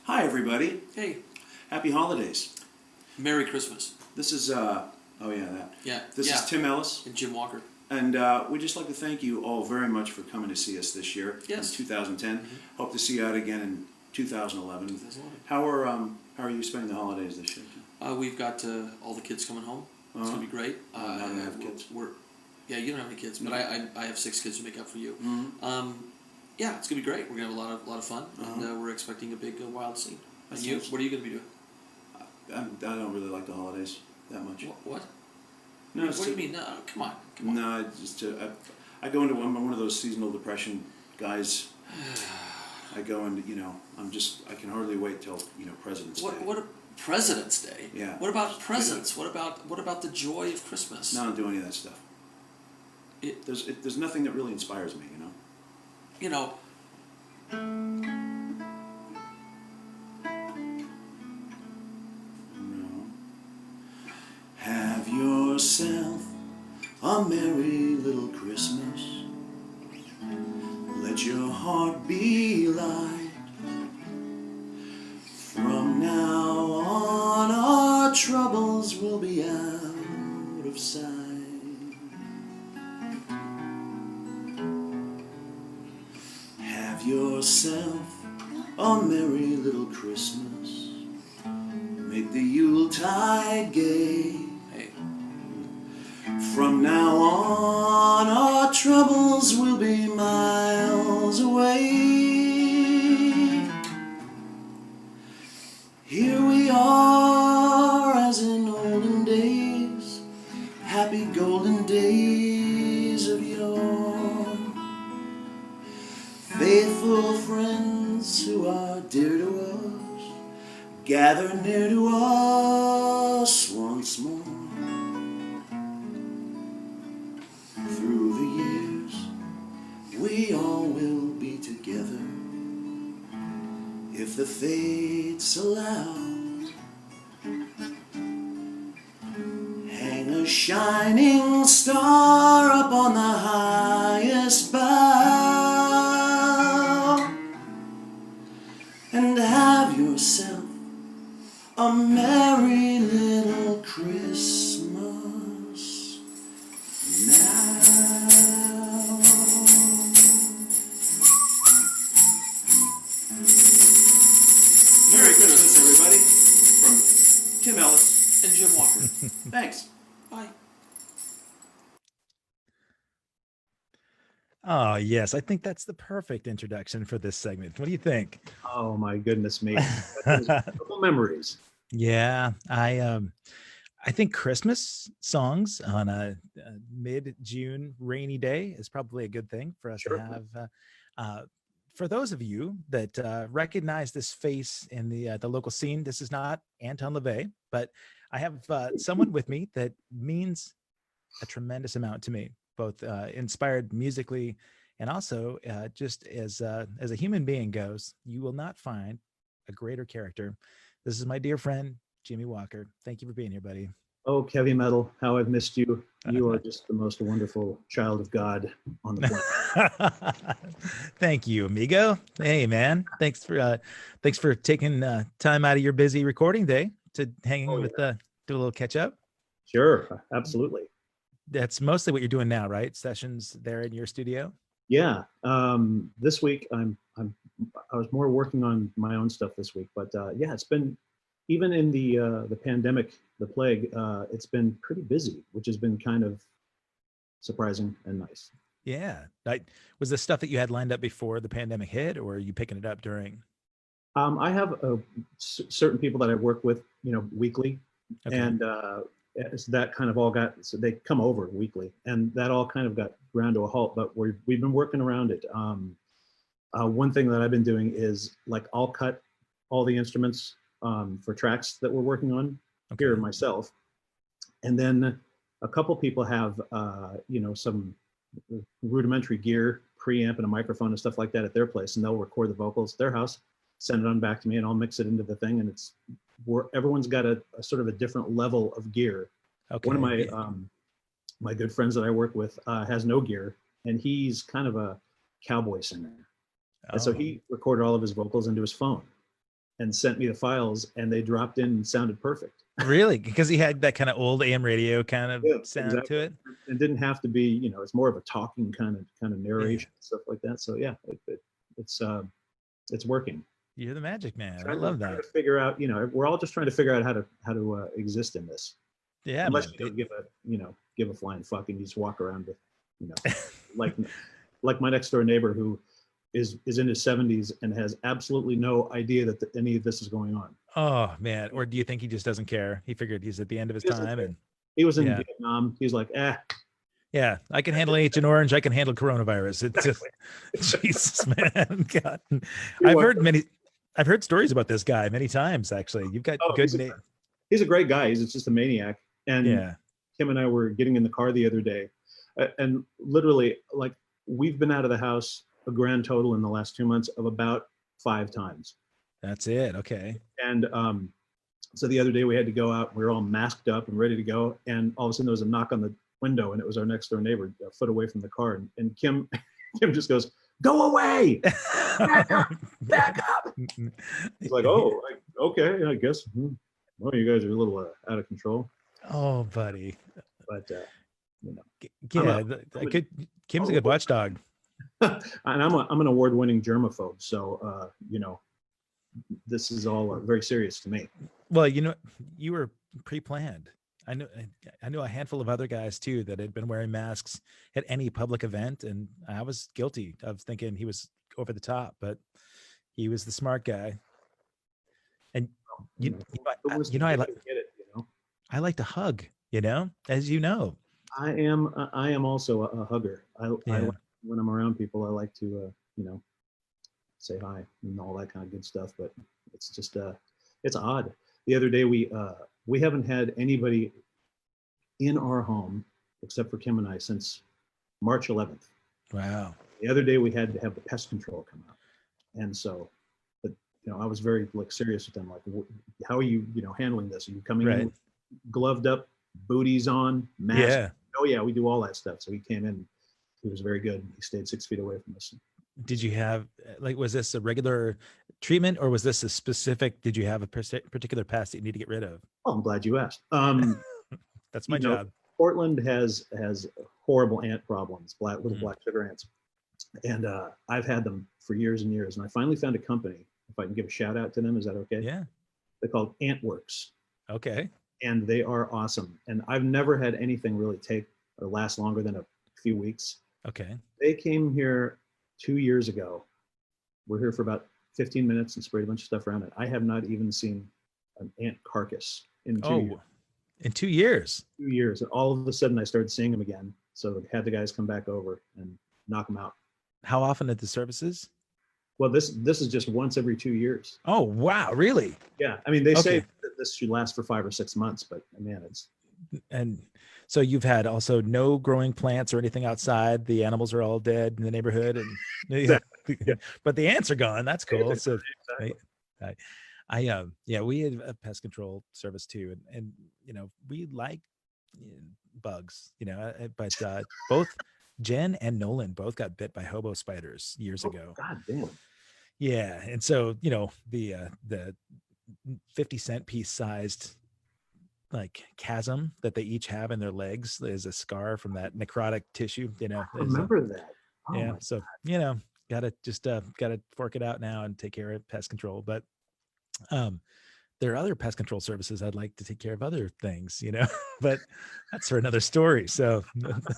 Hi, everybody. Hey, Happy holidays. Merry Christmas. This is, oh yeah, that. Yeah. This is Tim Ellis. And Jim Walker. And we'd just like to thank you all very much for coming to see us this year Yes. in 2010. Mm-hmm. Hope to see you out again in 2011. 2011. How are you spending the holidays this year? We've got all the kids coming home. It's going to be great. I don't have kids. Yeah, you don't have any kids, but I have 6 kids to make up for you. Mm-hmm. Yeah, it's going to be great. We're going to have a lot of fun, and we're expecting a big wild scene. And you, what are you going to be doing? I don't really like the holidays that much. What? No, What do you mean? No, come on. No, it's just I go into I'm one of those seasonal depression guys. I go into I can hardly wait till President's Day. What a President's Day? Yeah. What about presents? What about the joy of Christmas? No, I don't do any of that stuff. There's nothing that really inspires me, You know. No. Have yourself a merry little Christmas. Let your heart be light. From now on, our troubles will be out of sight. Have yourself a merry little Christmas. Make the Yuletide gay. Hey. From now on, our troubles will be miles away. Here we are as in olden days, happy golden days of yore. Faithful friends who are dear to us, gather near to us once more. Through the years, we all will be together, if the fates allow. Hang a shining star up on the highest bough, and have yourself a merry little Christmas now. Merry Christmas, everybody, from Tim Ellis And Jim Walker. Thanks. Bye. Oh, yes. I think that's the perfect introduction for this segment. What do you think? Oh my goodness me. Couple memories. Yeah, I think Christmas songs on a mid-June rainy day is probably a good thing for us Sure. to have. For those of you that recognize this face in the local scene, this is not Anton LaVey, but I have someone with me that means a tremendous amount to me, both inspired musically and also just as a human being goes. You will not find a greater character. This is my dear friend, Jimmy Walker. Thank you for being here, buddy. Oh, Kevy Metal, how I've missed you. You are just the most wonderful child of God on the planet. Thank you, amigo. Hey, man. Thanks for taking time out of your busy recording day to hang in with do a little catch up. Sure, absolutely. That's mostly what you're doing now, right? Sessions there in your studio. Yeah. This week I was more working on my own stuff this week, but yeah, it's been, even in the pandemic, the plague, it's been pretty busy, which has been kind of surprising and nice. Yeah. Was the stuff that you had lined up before the pandemic hit, or are you picking it up during? I have certain people that I work with, weekly, Okay. and so that kind of all so they come over weekly, and that all kind of got ground to a halt. But we've been working around it. One thing that I've been doing is, like, I'll cut all the instruments for tracks that we're working on here myself, and then a couple people have some rudimentary gear, preamp and a microphone and stuff like that at their place, and they'll record the vocals at their house, send it on back to me, and I'll mix it into the thing. And everyone's got a sort of a different level of gear. Okay. One of my my good friends that I work with has no gear, and he's kind of a cowboy singer. And so he recorded all of his vocals into his phone. and sent me the files, and they dropped in and sounded perfect. Really? Because he had that kind of old AM radio kind of Yeah, sound exactly. to it. It didn't have to be, you know, it's more of a talking kind of narration, stuff like that. So yeah, it's working. You're the magic man. I Trying love trying that. to figure out, you know, we're all just trying to figure out how to exist in this. Yeah, Unless man. you don't give a flying fuck and you just walk around with, you know, like my next door neighbor who is in his 70s and has absolutely no idea that any of this is going on. Oh man. Or do you think he just doesn't care? He figured he's at the end of his time, and he was in yeah. Vietnam. He's like, Yeah, I can handle Agent Orange. I can handle coronavirus. It's just, Jesus, man. God. I've heard stories about this guy many times, actually. You've got good name. He's a great guy. He's just a maniac. And yeah, Kim and I were getting in the car the other day, and literally, like, we've been out of the house a grand total in the last 2 months of about 5 times. that's it. Okay. And so the other day we had to go out. We were all masked up and ready to go, and all of a sudden there was a knock on the window, and it was our next door neighbor, a foot away from the car, and Kim just goes, "Go away, back up." He's like, "Oh, okay, I guess. Well, you guys are a little out of control." Oh, buddy. But you know, yeah, Kim's a good watchdog. and I'm an award-winning germaphobe, so you know, this is all very serious to me. Well, you know, you were pre-planned. I know a handful of other guys too that had been wearing masks at any public event, and I was guilty of thinking he was over the top, but he was the smart guy. And I like to hug. You know, as you know, I am also a hugger. I like, when I'm around people, I like to you know, say hi and all that kind of good stuff. But it's just it's odd. The other day we haven't had anybody in our home except for Kim and I since March 11th. Wow. The other day we had to have the pest control come out, and so, but you know, I was very serious with them. Like, how are you handling this? Are you coming in gloved up, booties on, mask? Yeah. Oh yeah, we do all that stuff. So he came in. He was very good. He stayed 6 feet away from us. Did you have, like, was this a regular treatment, or was this a specific, did you have a particular pest that you need to get rid of? Oh, I'm glad you asked. That's my job. Portland has horrible ant problems, little black sugar ants. And I've had them for years and years. And I finally found a company, if I can give a shout out to them, is that okay? Yeah. They're called Antworks. Okay. And they are awesome. And I've never had anything really take or last longer than a few weeks. Okay. They came here 2 years ago. We're here for about 15 minutes and sprayed a bunch of stuff around it. I have not even seen an ant carcass in 2 years. In 2 years? 2 years. And all of a sudden I started seeing them again. So I had the guys come back over and knock them out. How often at the services? Well, this is just once every 2 years. Oh, wow. Really? Yeah. I mean, they say that this should last for 5 or 6 months, but man, it's. And so you've had also no growing plants or anything outside. The animals are all dead in the neighborhood, and but the ants are gone. That's cool. So we had a pest control service too, and you know, we like bugs, you know, but both Jen and Nolan both got bit by hobo spiders years ago. God damn. Yeah, and so you know, the 50-cent piece sized like chasm that they each have in their legs is a scar from that necrotic tissue, you know. I remember that. Oh, yeah. So, you know, gotta fork it out now and take care of pest control. But there are other pest control services I'd like to take care of other things, you know, but that's for another story. So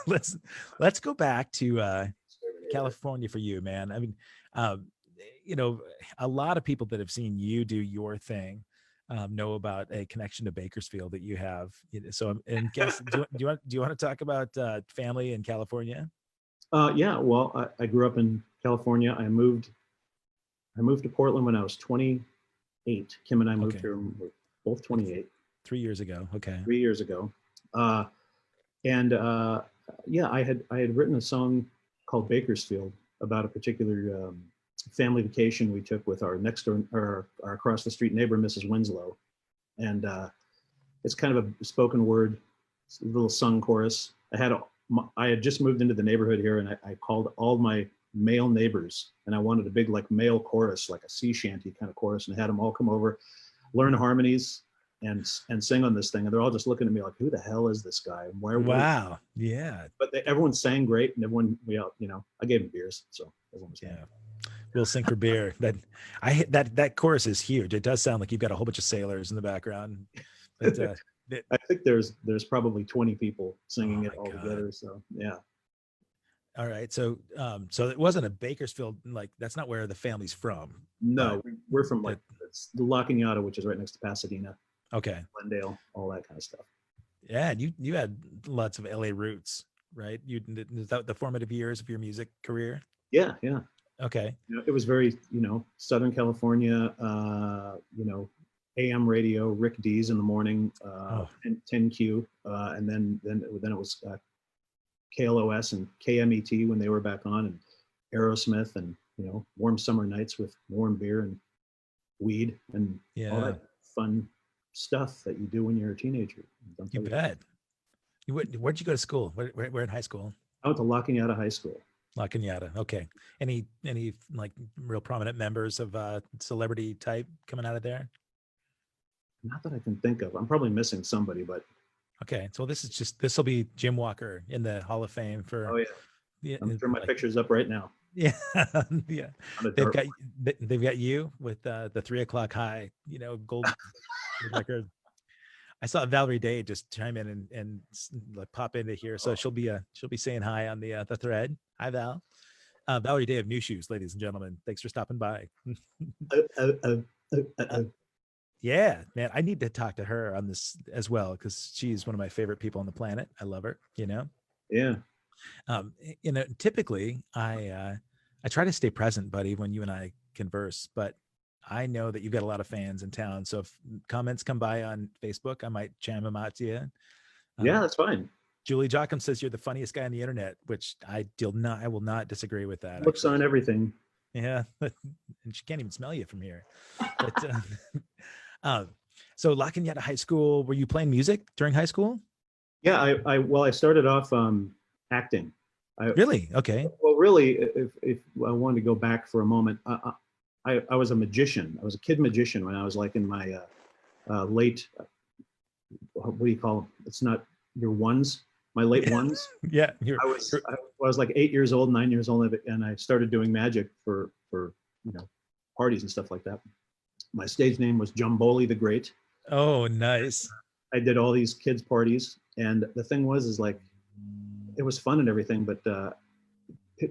let's go back to California for you, man. I mean, you know, a lot of people that have seen you do your thing know about a connection to Bakersfield that you have. So, and guess, do you want to talk about family in California? Yeah. Well, I grew up in California. I moved to Portland when I was 28. Kim and I moved here. We're both 28. 3 years ago. Okay. 3 years ago. Yeah, I had written a song called Bakersfield about a particular family vacation we took with our next door or our across the street neighbor, Mrs. Winslow. And it's kind of a spoken word, little sung chorus. I had just moved into the neighborhood here, and I called all my male neighbors, and I wanted a big like male chorus, like a sea shanty kind of chorus, and I had them all come over, learn harmonies, and sing on this thing, and they're all just looking at me like, who the hell is this guy? And where? Wow. Yeah. But everyone sang great, and everyone, I gave them beers, so everyone was happy. Yeah. We'll sing for beer. That chorus is huge. It does sound like you've got a whole bunch of sailors in the background. But, I think there's probably 20 people singing Oh it my all God. together. So yeah. all right. So it wasn't a Bakersfield, like that's not where the family's from. No, we're from like But- it's the La Cañada, which is right next to Pasadena, Okay. Glendale, all that kind of stuff. Yeah, and you had lots of LA roots, right? Is that the formative years of your music career? Yeah. Okay. It was very, Southern California, AM radio, Rick D's in the morning, 10Q, and then it was KLOS and KMET when they were back on, and Aerosmith, and warm summer nights with warm beer and weed and all that fun stuff that you do when you're a teenager. You bet. Where'd you go to school? Where in high school? I went to La Cañada High School. La Cañada. Okay. Any like real prominent members of celebrity type coming out of there? Not that I can think of. I'm probably missing somebody, but okay. So this will be Jim Walker in the Hall of Fame for. Oh yeah. I'm sure my picture's up right now. Yeah. Yeah. On a They've got you with the 3 o'clock high, gold record. I saw Valerie Day just chime in and like pop into here. So she'll be saying hi on the thread. Hi, Val. Valerie Day of New Shoes, ladies and gentlemen. Thanks for stopping by. Yeah, man, I need to talk to her on this as well, because she's one of my favorite people on the planet. I love her, Yeah. Typically I try to stay present, buddy, when you and I converse, but I know that you've got a lot of fans in town. So if comments come by on Facebook, I might jam them out to you. Yeah, that's fine. Julie Jockham says you're the funniest guy on the internet, which I will not disagree with that. Looks on everything. Yeah. And she can't even smell you from here. But, so La Cañada High School, were you playing music during high school? Yeah, I started off acting. Really? Okay. Well, really, if I wanted to go back for a moment, I was a magician. I was a kid magician when I was like in my late, what do you call them? It's not your ones, my late ones. Yeah. I was like 8 years old, 9 years old, and I started doing magic for parties and stuff like that. My stage name was Jumboli the Great. Oh, nice. I did all these kids parties, and the thing is like, it was fun and everything, but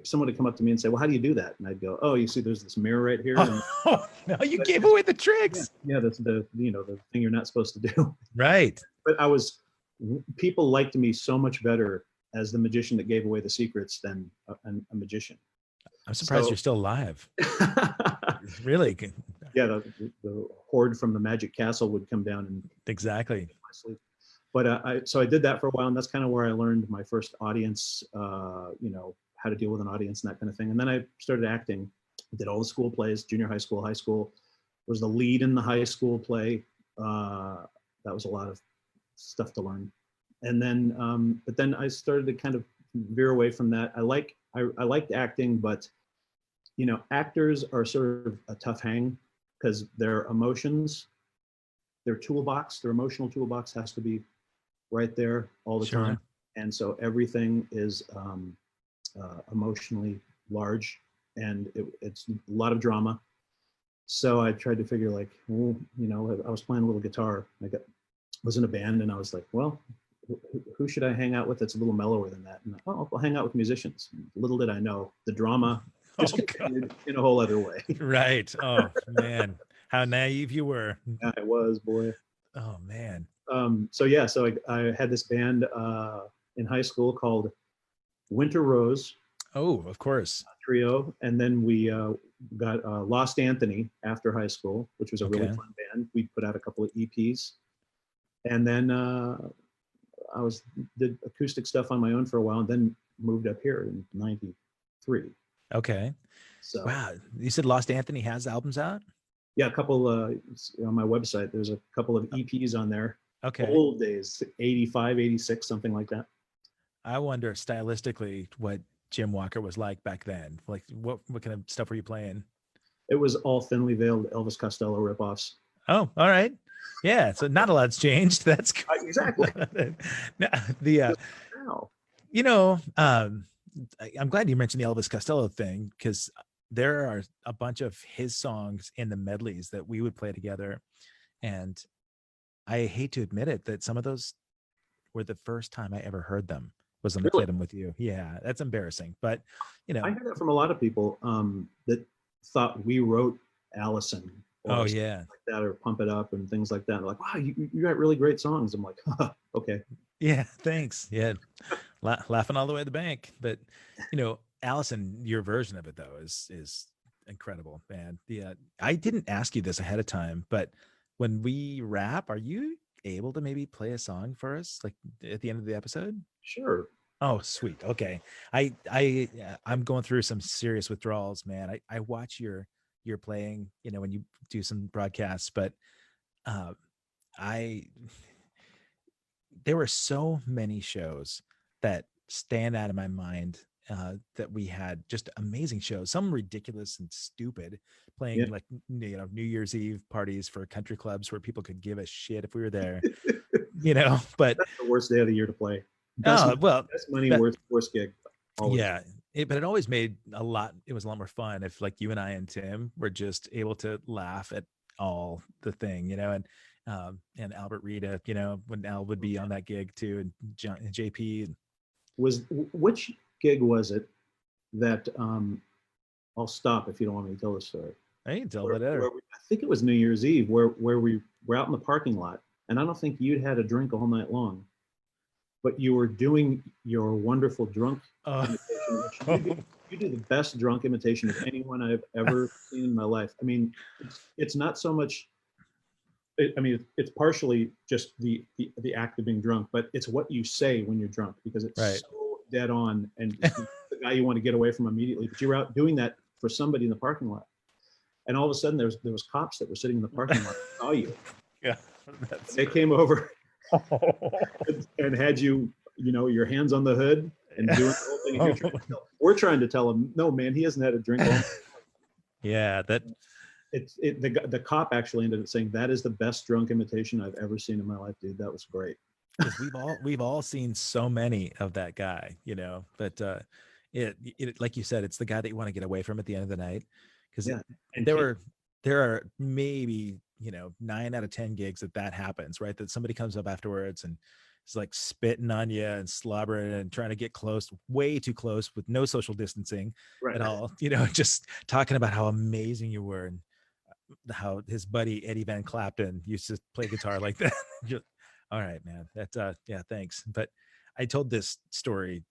someone would come up to me and say, well, how do you do that? And I'd go, oh, you see, there's this mirror right here. And oh, no, you gave away the tricks. Yeah, that's the thing you're not supposed to do. Right. But people liked me so much better as the magician that gave away the secrets than a magician. I'm surprised you're still alive. Really? Yeah, the horde from the Magic Castle would come down and exactly. my sleep. But I did that for a while, and that's kind of where I learned my first audience, how to deal with an audience and that kind of thing. And then I started acting, did all the school plays, junior high school, high school, was the lead in the high school play. That was a lot of stuff to learn. And then, but then I started to kind of veer away from that. I liked acting, but actors are sort of a tough hang because their emotions, their emotional toolbox has to be right there all the time. And so everything is emotionally large, and it's a lot of drama. So I tried to figure like, well, I was playing a little guitar. Was in a band, and I was like, well, who should I hang out with that's a little mellower than that? And I'll hang out with musicians. Little did I know, the drama just continued in a whole other way. Right. Oh man, how naive you were. Yeah, I was, boy. Oh man. So I had this band in high school called Winter Rose. Oh, of course. Trio, and then we got Lost Anthony after high school, which was a really fun band. We put out a couple of EPs, and then did acoustic stuff on my own for a while, and then moved up here in '93. Okay. So wow, you said Lost Anthony has albums out? Yeah, a couple on my website. There's a couple of EPs on there. Okay. Old days, 85, 86, something like that. I wonder stylistically what Jim Walker was like back then? Like what kind of stuff were you playing? It was all thinly veiled Elvis Costello ripoffs. Oh, all right. Yeah. So not a lot's changed. That's cool. Exactly. No, the Wow. you know, I'm glad you mentioned the Elvis Costello thing, because there are a bunch of his songs in the medleys that we would play together. And I hate to admit it, that some of those were the first time I ever heard them was when I Really? played them with you. Yeah, that's embarrassing. But, you know, I heard that from a lot of people that thought we wrote Allison or oh, something yeah. like that, or Pump It Up and things like that. They're like, wow, you write really great songs. I'm like, okay. Yeah, thanks. Yeah, laughing all the way to the bank. But you know, Allison, your version of it though is incredible, man. Yeah, I didn't ask you this ahead of time, but when we wrap, are you able to maybe play a song for us, like at the end of the episode? Sure. Oh, sweet. Okay, I'm going through some serious withdrawals, man. I watch your playing, you know, when you do some broadcasts, but I there were so many shows that stand out in my mind, that we had just amazing shows, some ridiculous and stupid, playing Yeah. like you know New Year's Eve parties for country clubs where people could give a shit if we were there, you know. But That's the worst day of the year to play. Best, oh well, best money, that- worst gig. Always. yeah. But it always made it was a lot more fun if like you and I and Tim were just able to laugh at all the thing, you know, and Albert Rita, you know, when Al would be on that gig too, and John and JP. Which gig was it that I'll stop if you don't want me to tell the story. I can tell Where whatever. I think it was New Year's Eve where we were out in the parking lot, and I don't think you'd had a drink all night long, but you were doing your wonderful drunk imitation. You do the best drunk imitation of anyone I've ever seen in my life. I mean, it's not so much. I mean, it's partially just the act of being drunk, but it's what you say when you're drunk, because it's Right. so dead on, and it's the guy you want to get away from immediately. But you were out doing that for somebody in the parking lot, and all of a sudden there was cops that were sitting in the parking lot and saw you. Yeah. They came over and had you, you know, your hands on the hood and doing the whole thing. And we're trying to tell him, no, man, he hasn't had a drink all night. Yeah, that The cop actually ended up saying, that is the best drunk imitation I've ever seen in my life, dude. That was great. because we've all seen so many of that guy, you know. But it like you said, it's the guy that you want to get away from at the end of the night, because Yeah. And there are maybe, you know, 9 out of 10 gigs that happens, right? That somebody comes up afterwards and is like spitting on you and slobbering and trying to get close, way too close, with no social distancing right. at all, you know, just talking about how amazing you were and how his buddy Eddie Van Clapton used to play guitar like that. Just, all right, man. That yeah, thanks. But I told this story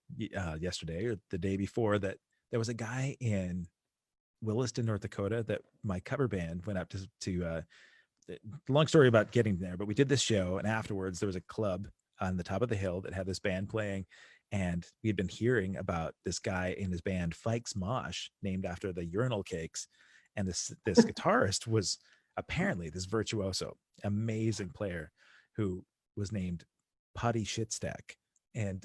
yesterday or the day before, that there was a guy in Williston, North Dakota, that my cover band went up to long story about getting there, but we did this show, and afterwards there was a club on the top of the hill that had this band playing, and we had been hearing about this guy in his band, Fikes Mosh, named after the urinal cakes. And this guitarist was apparently this virtuoso, amazing player, who was named Potty Shitstack. And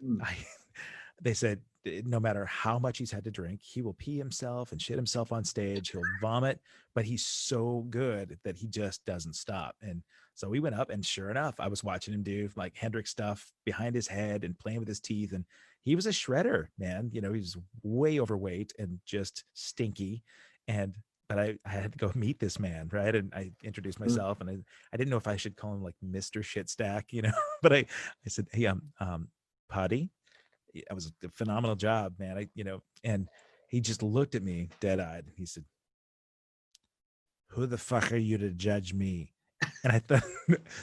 they said no matter how much he's had to drink, he will pee himself and shit himself on stage. He'll vomit, but he's so good that he just doesn't stop. And so we went up, and sure enough, I was watching him do like Hendrix stuff behind his head and playing with his teeth. And he was a shredder, man. You know, he was way overweight and just stinky. But I had to go meet this man, right? And I introduced myself, and I didn't know if I should call him like Mr. Shitstack, you know, but I said, hey, Potty. It was a phenomenal job, man. And he just looked at me dead eyed. He said, who the fuck are you to judge me? And I thought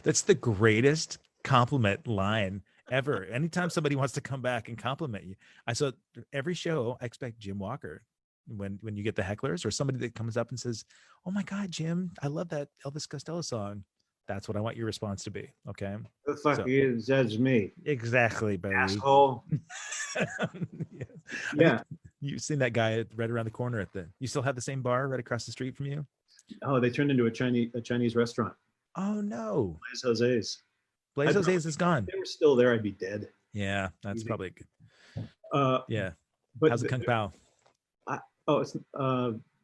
that's the greatest compliment line ever. Anytime somebody wants to come back and compliment you. So every show I expect Jim Walker, when you get the hecklers or somebody that comes up and says, oh my God, Jim, I love that Elvis Costello song. That's what I want your response to be. Okay. Who the fuck are you to judge me? Exactly, baby. Asshole. Yeah. You've seen that guy right around the corner you still have the same bar right across the street from you? Oh, they turned into a Chinese restaurant. Oh no. Blaze Jose's. Blaze Jose's is gone. If they were still there, I'd be dead. Yeah, that's Easy. probably good. Uh, Yeah. but How's the Kung Pao? I, oh, it's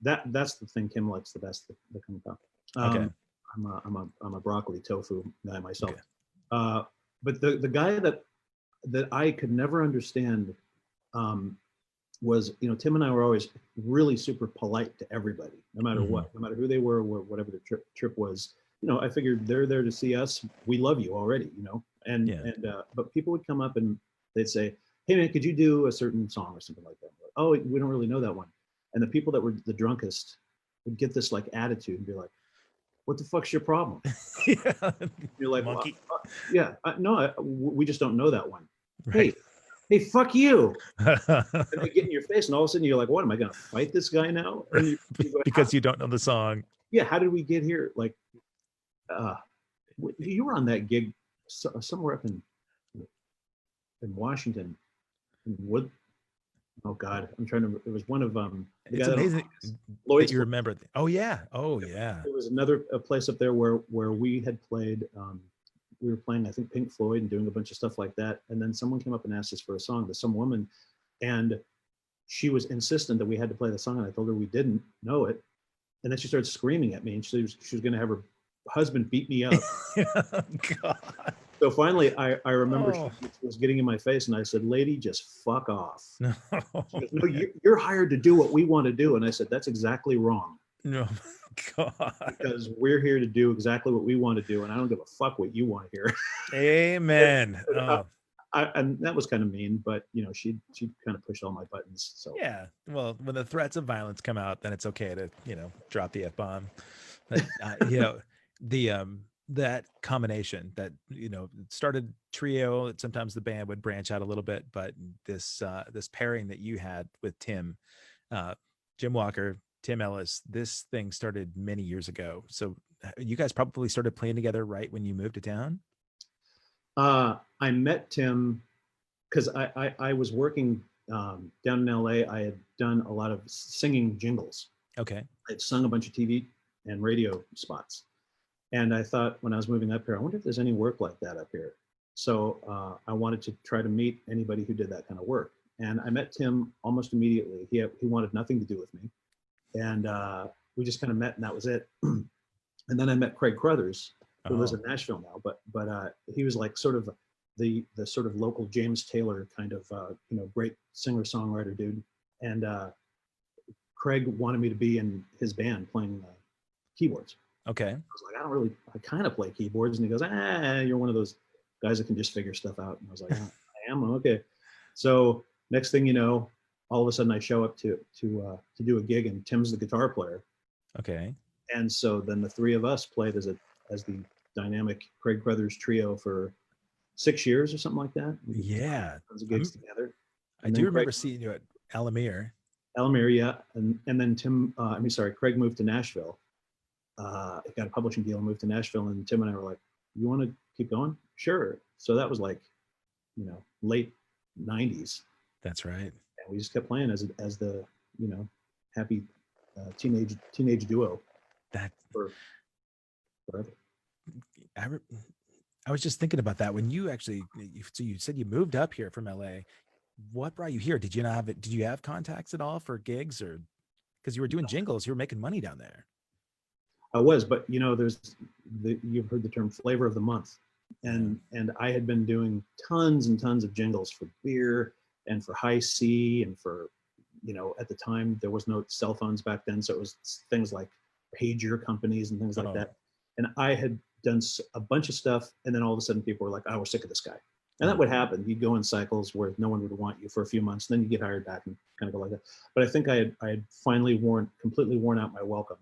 that's the thing. Kim likes the best, the Kung Pao. Okay. I'm a broccoli tofu guy myself. Okay. But the guy that I could never understand was, Tim and I were always really super polite to everybody, no matter what, no matter who they were, or whatever the trip was. I figured they're there to see us. We love you already, but people would come up and they'd say, "Hey man, could you do a certain song or something like that?" Like, "Oh, we don't really know that one." And the people that were the drunkest would get this like attitude and be like, "What the fuck's your problem?" Yeah. You're like, Monkey. "Well, yeah, no, we just don't know that one." Right. Hey, fuck you. And they get in your face, and all of a sudden you're like, "What, am I going to fight this guy now?" And you go, Because you don't know the song. yeah, how did we get here? Like, you were on that gig somewhere up in Washington. Oh God, I'm trying to. It was one of It's amazing that you remember. Oh yeah. There was another place up there where we had played. We were playing, I think, Pink Floyd and doing a bunch of stuff like that. And then someone came up and asked us for a song to some woman, and she was insistent that we had to play the song. And I told her we didn't know it. And then she started screaming at me, and she was going to have her husband beat me up. God. So finally, I remember she was getting in my face, and I said, "Lady, just fuck off." No. She goes, "No, you're hired to do what we want to do." And I said, "That's exactly wrong." No, God. Because we're here to do exactly what we want to do, and I don't give a fuck what you want to hear. Amen. And that was kind of mean, but she kind of pushed all my buttons. So yeah. Well, when the threats of violence come out, then it's okay to drop the F-bomb. But that combination that started trio. Sometimes the band would branch out a little bit, but this pairing that you had with Tim, Jim Walker, Tim Ellis, this thing started many years ago. So you guys probably started playing together right when you moved to town? I met Tim because I was working down in LA. I had done a lot of singing jingles. Okay. I'd sung a bunch of TV and radio spots. And I thought when I was moving up here, I wonder if there's any work like that up here. So I wanted to try to meet anybody who did that kind of work. And I met Tim almost immediately. He wanted nothing to do with me. And we just kind of met, and that was it. And then I met Craig Crothers, who lives in Nashville now, but he was like sort of the sort of local James Taylor kind of great singer-songwriter dude. And Craig wanted me to be in his band playing keyboards. Okay. I was like, I kind of play keyboards. And he goes, you're one of those guys that can just figure stuff out. And I was like, I am? Okay. So next thing you know, all of a sudden I show up to do a gig, and Tim's the guitar player. Okay. And so then the three of us played as the dynamic Craig Crothers trio for 6 years or something like that. Yeah. Tons of gigs together. I do remember seeing you at Alamere. Yeah. And then Craig moved to Nashville. He got a publishing deal and moved to Nashville, and Tim and I were like, "You want to keep going?" Sure. So that was like, late 90s. That's right. And we just kept playing as the, happy teenage duo. That for forever. I was just thinking about that when you actually, so you said you moved up here from LA. What brought you here? Did you have contacts at all for gigs, or because you were doing jingles, you were making money down there? I was, but you've heard the term flavor of the month. And I had been doing tons and tons of jingles for beer and for High C, and for, at the time there was no cell phones back then. So it was things like pager companies and things like that. And I had done a bunch of stuff. And then all of a sudden people were like, "Oh, we're sick of this guy." And that would happen. You'd go in cycles where no one would want you for a few months, and then you get hired back and kind of go like that. But I think I had finally completely worn out my welcome.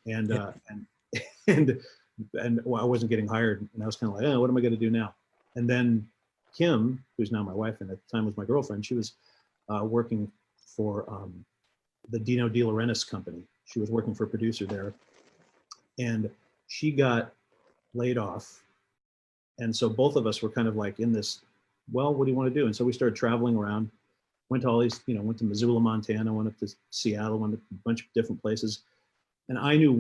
And I wasn't getting hired, and I was kind of like, "Oh, what am I going to do now?" And then Kim, who's now my wife and at the time was my girlfriend, she was working for the Dino De Laurentiis company. She was working for a producer there, and she got laid off. And so both of us were kind of like in this, well, what do you want to do? And so we started traveling around, went to all these, went to Missoula, Montana, went up to Seattle, went to a bunch of different places. And I knew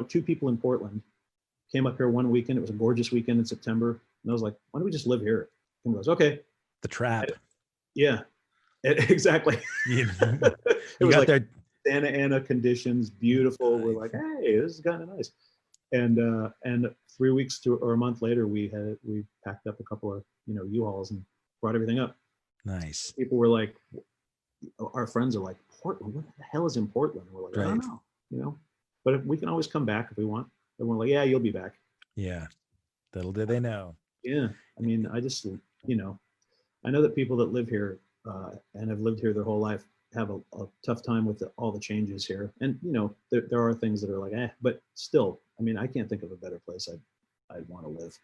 two people in Portland came up here one weekend. It was a gorgeous weekend in September. And I was like, "Why don't we just live here?" And he goes, "Okay." The Trap. Yeah. Exactly. You, It you was got like there. Santa Ana conditions, beautiful. We're like, hey, this is kind of nice. And 3 weeks to or a month later, we packed up a couple of U-Hauls and brought everything up. Nice. People were like, our friends are like, Portland, what the hell is in Portland? We're like, I don't Right. know, but we can always come back if we want. And we're like, yeah, you'll be back. Yeah. Little did they know. Yeah, I mean, I know that people that live here and have lived here their whole life have a tough time with all the changes here. And there are things that are like, but still, I mean, I can't think of a better place I'd want to live.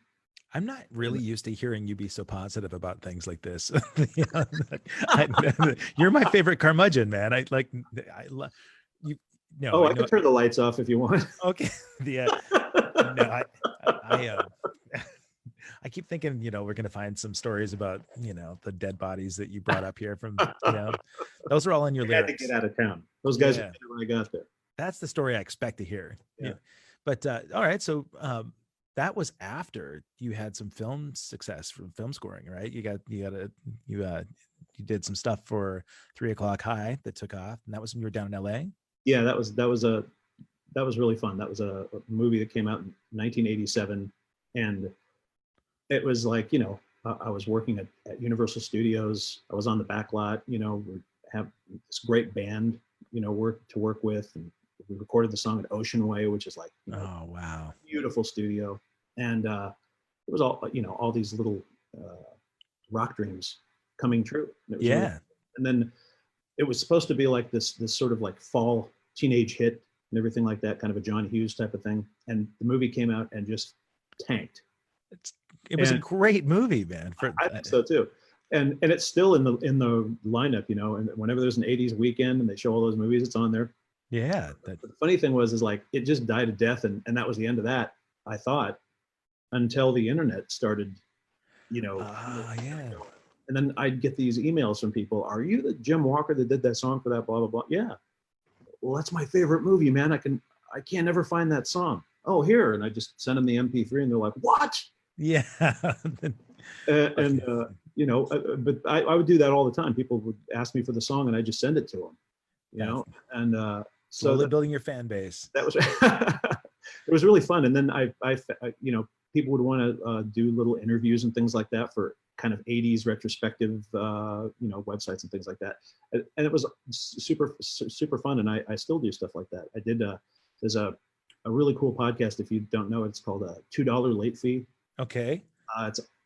I'm not really used to hearing you be so positive about things like this. You're my favorite curmudgeon, man. I love you. No, Oh, I can turn the lights off if you want. Okay. Yeah. No, I keep thinking, we're going to find some stories about, the dead bodies that you brought up here from, those are all in your I had to lyrics. get out of town. Those guys Yeah. were there when I got there. That's the story I expect to hear. Yeah. But all right. So that was after you had some film success from film scoring, right? You did some stuff for 3 O'Clock High that took off, and that was when you were down in LA. Yeah, that was really fun. That was a movie that came out in 1987, and it was like, I was working at Universal Studios. I was on the back lot. We have this great band, work with, and we recorded the song at Ocean Way, which is like, Oh wow, beautiful studio, and it was all these little rock dreams coming true. yeah, really, and then it was supposed to be like this sort of like fall teenage hit and everything like that, kind of a John Hughes type of thing. And the movie came out and just tanked. it was a great movie, man. I think so too. And it's still in the lineup, and whenever there's an 80s weekend and they show all those movies, it's on there. Yeah. But the funny thing is like, it just died a death. And that was the end of that, I thought, until the internet started, yeah. And then I'd get these emails from people. Are you the Jim Walker that did that song for that, blah, blah, blah? Yeah. Well, that's my favorite movie, man. I can't ever find that song. Oh, here. And I just send them the MP3 and they're like, what? Yeah. But I would do that all the time. People would ask me for the song and I just send it to them, and so slowly building your fan base. That was, it was really fun. And then I people would want to do little interviews and things like that for kind of 80s retrospective, websites and things like that. And it was super, super fun. And I still do stuff like that. I did, there's a really cool podcast. If you don't know, it's called $2 Late Fee. Okay.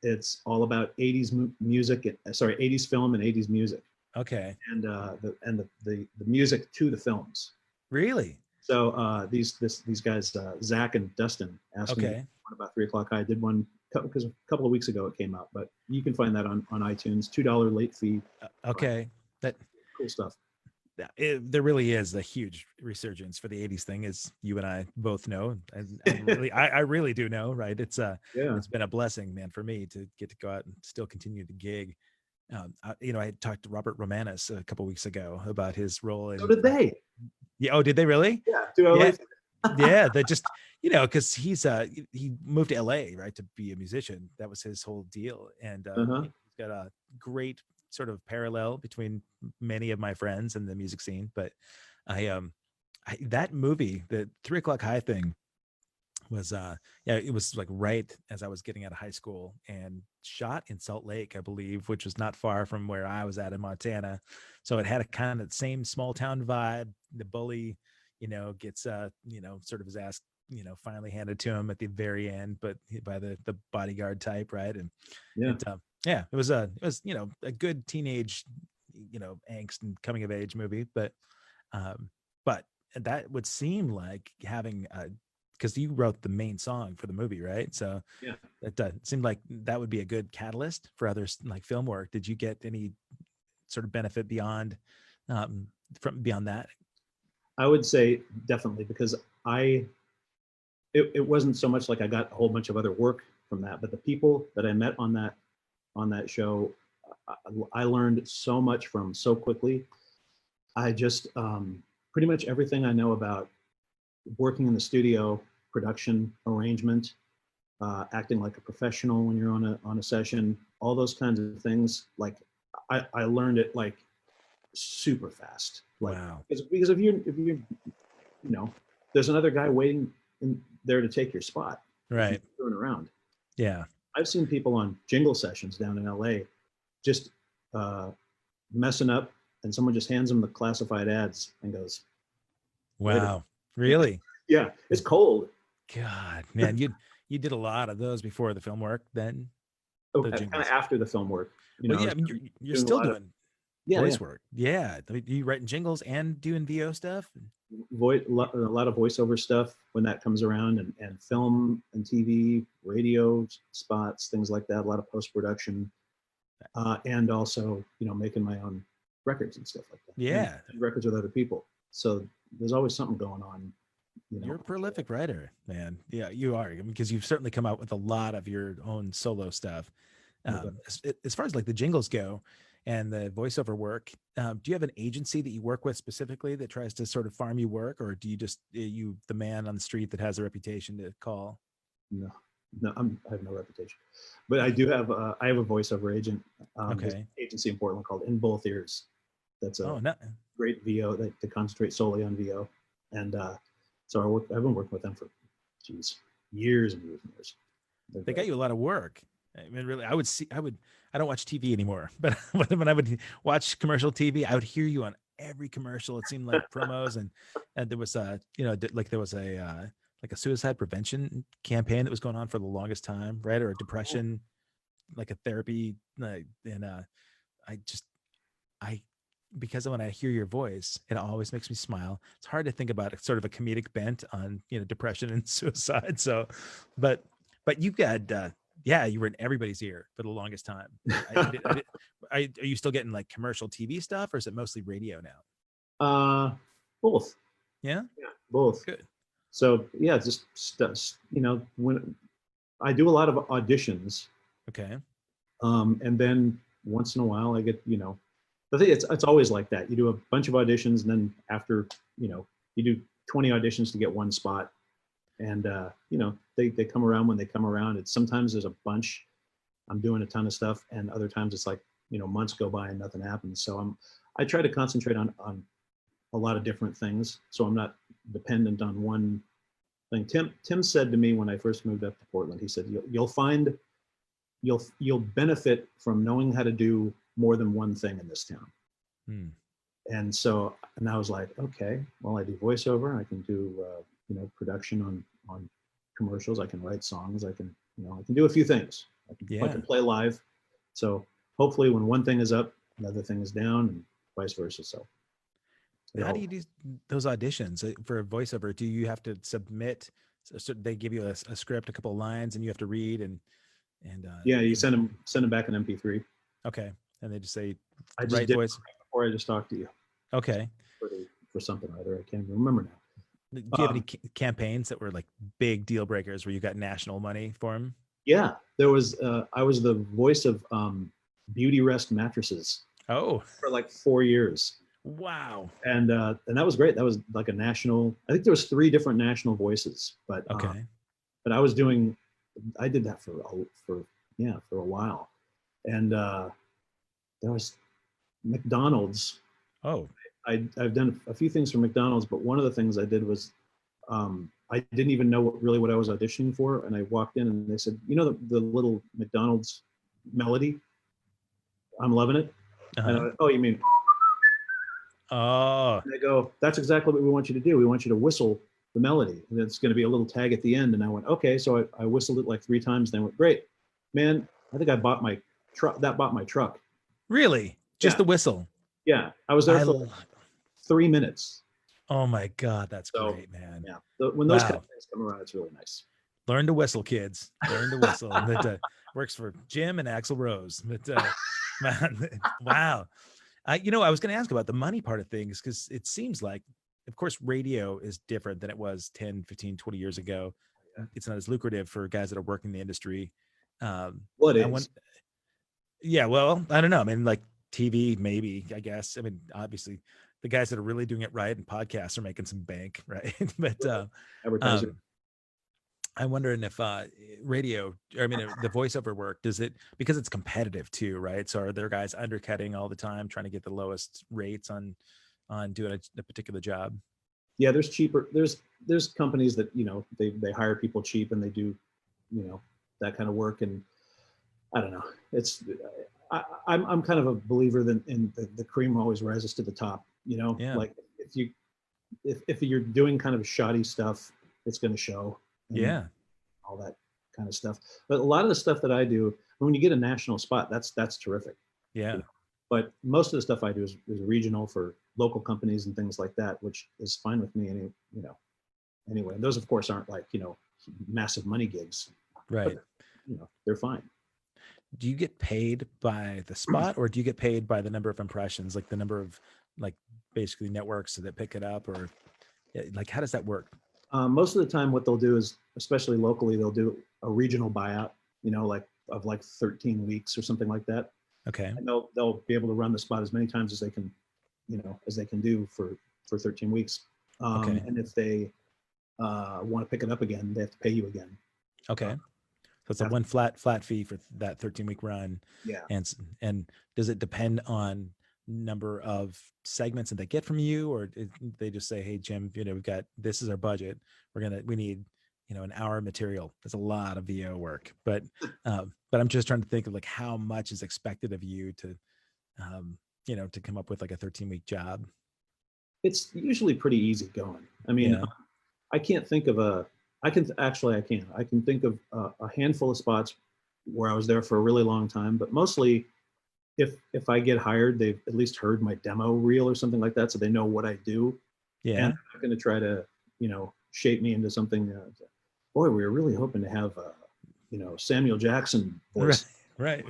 It's all about 80s music, 80s film and 80s music. Okay. And the music to the films. Really? So these guys, Zach and Dustin, asked me one about 3 O'Clock High. I did one because a couple of weeks ago it came out, but you can find that on iTunes. $2 late fee. Okay. That cool stuff. There really is a huge resurgence for the 80s thing, as you and I both know. And I really do know, right? It's been a blessing, man, for me to get to go out and still continue to gig. I talked to Robert Romanus a couple weeks ago about his role in. So did they? Yeah. Oh, did they really? Yeah. Yeah. They just, because he moved to LA, right, to be a musician. That was his whole deal. And he's got a great sort of parallel between many of my friends in the music scene. But that movie, the 3 O'Clock High thing, was it was like right as I was getting out of high school, and shot in Salt Lake, I believe, which was not far from where I was at in Montana. So it had a kind of the same small town vibe. The bully, gets sort of his ass, finally handed to him at the very end, but by the bodyguard type, right? And it was a good teenage, angst and coming of age movie, but that would seem like having because you wrote the main song for the movie, right? So it seemed like that would be a good catalyst for others, like film work. Did you get any sort of benefit beyond beyond that? I would say definitely, because it wasn't so much like I got a whole bunch of other work from that, but the people that I met on that show, I learned so much from so quickly. I just pretty much everything I know about working in the studio, production, arrangement, acting like a professional when you're on a session, all those kinds of things. Like I learned it like super fast. Like, Wow. because if you know, there's another guy waiting in there to take your spot. If you Right. turn around. Yeah. I've seen people on jingle sessions down in LA just messing up, and someone just hands them the classified ads and goes, later. Wow. Really? Yeah, it's cold. God, man, you did a lot of those before the film work then? The Kind of jingles. after the film work. You know, Well, I yeah, I was mean, you're doing a still lot of doing yeah, voice work. Yeah. I mean, you writing jingles and doing VO stuff? a lot of voiceover stuff when that comes around, and film and TV, radio spots, things like that. A lot of post production, and also making my own records and stuff like that. Yeah. And records with other people. So there's always something going on. You're a prolific writer, man. Yeah, you are. Because you've certainly come out with a lot of your own solo stuff. As far as like the jingles go and the voiceover work, do you have an agency that you work with specifically that tries to sort of farm you work, or do you just you the man on the street that has a reputation to call? No, no, I have no reputation, but I do have. I have a voiceover agent. There's Okay. an agency in Portland called In Both Ears. That's a Oh, no. great VO that concentrate solely on VO, and so I've been working with them for, years and years and years. They got you a lot of work. I mean, really, I don't watch TV anymore, but when I would watch commercial TV, I would hear you on every commercial. It seemed like promos, and there was there was a like a suicide prevention campaign that was going on for the longest time, right? Or a depression, like a therapy, and I just, I, because when I hear your voice, it always makes me smile. It's hard to think about sort of a comedic bent on, depression and suicide. So, but you got, yeah, you were in everybody's ear for the longest time. Are you still getting like commercial TV stuff, or is it mostly radio now? Both. Yeah, Both. good. So yeah, just stuff. When I do a lot of auditions, Okay. and then once in a while I get, I think it's always like that. You do a bunch of auditions, and then after, you do 20 auditions to get one spot, and they come around when they come around. It's sometimes there's a bunch. I'm doing a ton of stuff, and other times it's like, months go by and nothing happens. So I try to concentrate on a lot of different things, so I'm not dependent on one thing. Tim said to me when I first moved up to Portland, he said, you'll benefit from knowing how to do more than one thing in this town. Hmm. And I was like, okay, well, I do voiceover, I can do production on commercials, I can write songs, I can do a few things. I can play live. So hopefully when one thing is up, another thing is down, and vice versa. So how do you do those auditions for a voiceover? Do you have to submit? So they give you a script, a couple of lines, and you have to read and yeah, you send them back an MP3. Okay, and they just say, I just write did voice. Before I just talked to you. Okay. For something or other, I can't even remember now. Do you have any campaigns that were like big deal breakers where you got national money for them? Yeah, there was. I was the voice of Beauty Rest mattresses. Oh, for like 4 years. Wow. And that was great. That was like a national. I think there was 3 different national voices, but okay. But I did that for a while, and there was McDonald's. Oh. I've done a few things for McDonald's, but one of the things I did was I didn't even know what I was auditioning for, and I walked in and they said, the little McDonald's melody, I'm loving it. Uh-huh. And I went, oh, you mean? Oh. And they go, that's exactly what we want you to do. We want you to whistle the melody, and it's going to be a little tag at the end. And I went, okay. So I whistled it like 3 times. And I went, great, man. I think I bought my truck. That bought my truck. Really? Just the whistle? Yeah, I was there for 3 minutes. Oh my God, that's great, man. Yeah, when those kind of things come around, it's really nice. Learn to whistle, kids. Learn to whistle. That works for Jim and Axl Rose. But man, wow. I was going to ask about the money part of things, because it seems like, of course, radio is different than it was 10, 15, 20 years ago. Yeah. It's not as lucrative for guys that are working in the industry. What is? Yeah, well, I don't know. I mean, like TV, maybe, I guess. I mean, obviously, the guys that are really doing it right and podcasts are making some bank, right? But advertising. I'm wondering if radio, I mean, the voiceover work, does it, because it's competitive too, right? So are there guys undercutting all the time, trying to get the lowest rates on doing a particular job? Yeah, there's cheaper. There's companies that they hire people cheap and they do that kind of work. And I don't know. I'm kind of a believer that in the cream always rises to the top. Yeah. Like if you're doing kind of shoddy stuff, it's going to show. And Yeah. all that kind of stuff. But a lot of the stuff that I do, when you get a national spot, that's terrific. Yeah. But most of the stuff I do is regional for local companies and things like that, which is fine with me. Anyway, those of course aren't like massive money gigs, Right. but they're fine. Do you get paid by the spot, or do you get paid by the number of impressions, like the number of like basically networks that pick it up, or like how does that work? Most of the time, what they'll do is, especially locally, they'll do a regional buyout, like of like 13 weeks or something like that. Okay. And they'll be able to run the spot as many times as they can, as they can do for 13 weeks. Okay. And if they want to pick it up again, they have to pay you again. Okay. So it's a one flat fee for that 13-week run. Yeah. And does it depend on number of segments that they get from you, or they just say, hey Jim, we've got, this is our budget, we need an hour of material? That's a lot of VO work, but I'm just trying to think of like how much is expected of you to to come up with like a 13-week job. It's usually pretty easy going. I mean, Yeah. I can't think of I can think of a handful of spots where I was there for a really long time, but mostly if I get hired, they've at least heard my demo reel or something like that, so they know what I do. Yeah. And they're not going to try to, shape me into something. Boy, we were really hoping to have, Samuel Jackson voice. Right.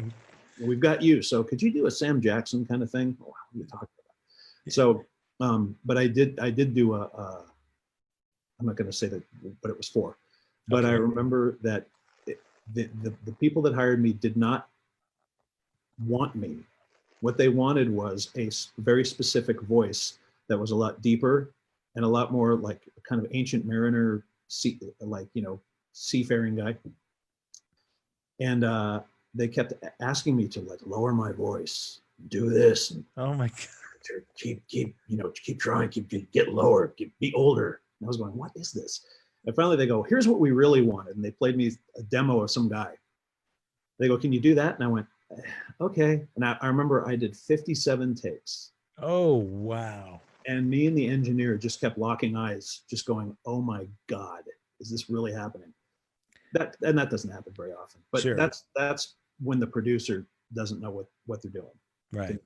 We've got you, so could you do a Sam Jackson kind of thing? Oh, what are you talking about? So, but I did do I'm not going to say that what it was for, but Okay. I remember that the people that hired me did not want me. What they wanted was a very specific voice that was a lot deeper and a lot more like kind of ancient mariner, seafaring guy. And they kept asking me to like lower my voice, do this, and Oh my God. keep trying, get lower, be older. And I was going, what is this? And finally they go, here's what we really wanted. And they played me a demo of some guy. They go, can you do that? And I went, okay. And I remember I did 57 takes. Oh, wow. And me and the engineer just kept locking eyes, just going, oh my God, is this really happening? That doesn't happen very often. But Sure. That's when the producer doesn't know what they're doing. Right.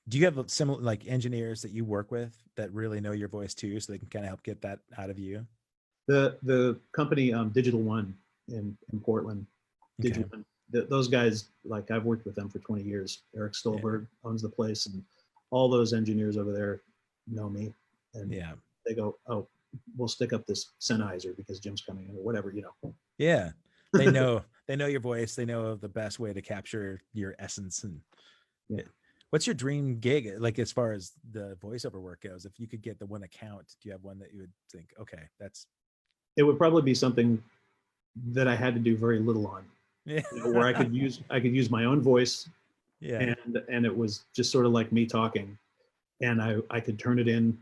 Do you have similar like engineers that you work with that really know your voice too, so they can kind of help get that out of you? The company Digital One in Portland, Okay. those guys, like I've worked with them for 20 years. Eric Stolberg owns the place, and all those engineers over there know me. And they go, oh, we'll stick up this Sennheiser because Jim's coming in or whatever, Yeah. They know your voice. They know the best way to capture your essence. And what's your dream gig? Like as far as the voiceover work goes, if you could get the one account, do you have one that you would think, okay, it would probably be something that I had to do very little on. Yeah. Where I could use my own voice. Yeah. And it was just sort of like me talking, and I could turn it in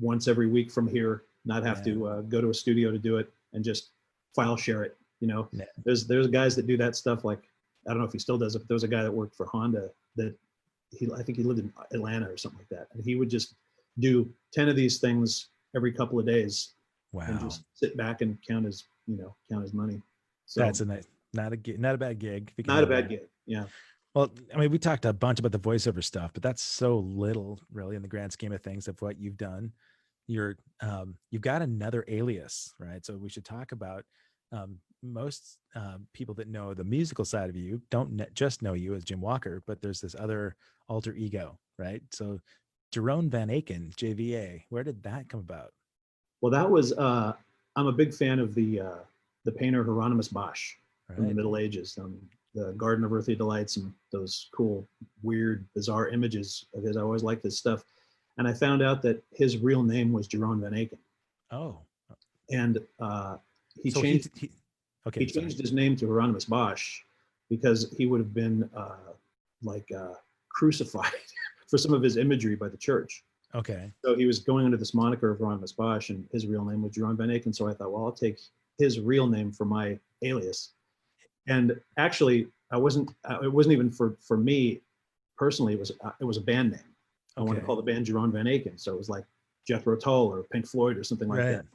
once every week from here, not have to go to a studio to do it, and just file share it. There's guys that do that stuff. Like, I don't know if he still does it, but there was a guy that worked for Honda that I think he lived in Atlanta or something like that. And he would just do 10 of these things every couple of days. Wow. And just sit back and count his money. So that's not a bad gig. Not a bad gig. Yeah. Well, I mean, we talked a bunch about the voiceover stuff, but that's so little really in the grand scheme of things of what you've done. You've got another alias, right? So we should talk about most people that know the musical side of you don't just know you as Jim Walker, but there's this other alter ego, right? So Jerome Van Aken, JVA, where did that come about? Well, that was I'm a big fan of the painter Hieronymus Bosch from the Middle Ages, the Garden of Earthly Delights and those cool, weird, bizarre images of his. I always liked his stuff, and I found out that his real name was Jerome Van Aken. Oh. And he So changed okay. he Sorry. changed his name to Hieronymus Bosch because he would have been crucified for some of his imagery by the church. Okay. So he was going under this moniker of Hieronymus Bosch, and his real name was Jeroen Van Aken. So I thought, well, I'll take his real name for my alias. And actually, it wasn't even for me personally. It was a band name. I wanted to Okay. call the band Jeroen Van Aken, so it was like Jethro Tull or Pink Floyd or something like Right. that.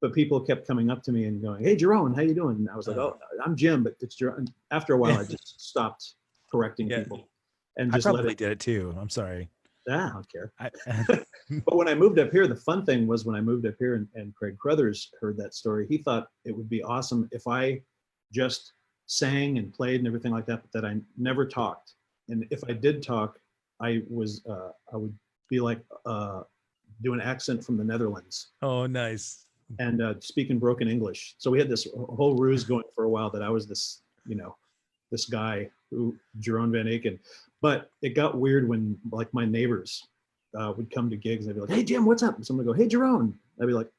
But people kept coming up to me and going, "Hey, Jeroen, how you doing?" And I was like, "Oh, I'm Jim, but it's Jeroen." After a while, I just stopped correcting Yeah. people and I just let probably it. did it too. I'm sorry. I don't care. I, But when I moved up here, the fun thing was when I moved up here and Craig Crothers heard that story, he thought it would be awesome if I just sang and played and everything like that, but that I never talked. And if I did talk, I would be like do an accent from the Netherlands oh, nice. and speaking broken English. So we had this whole ruse going for a while that I was this, this guy who Jeroen Van Aken. But it got weird when like my neighbors would come to gigs and they'd be like, "Hey Jim, what's up?" And someone would go, "Hey Jeroen." I'd be like,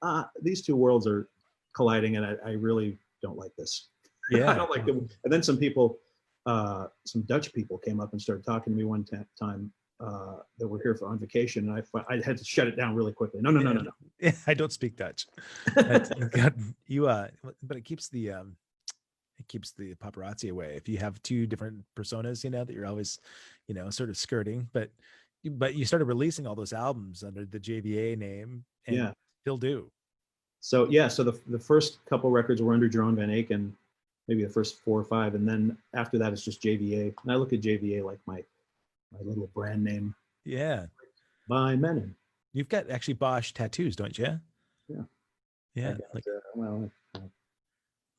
these two worlds are colliding, and I really don't like this. Yeah. I don't like them. And then some people, some Dutch people came up and started talking to me one time that were here on vacation, and I had to shut it down really quickly. No. Yeah, I don't speak Dutch. But, God, but it keeps the paparazzi away. If you have two different personas, that you're always, sort of skirting. But you started releasing all those albums under the JVA name, and Yeah. still do. So the first couple records were under Jeroen Van Aken, maybe the first 4 or 5, and then after that it's just JVA. And I look at JVA like my little brand name. Yeah. By Menon. You've got actually Bosch tattoos, don't you? Yeah. Yeah. Well,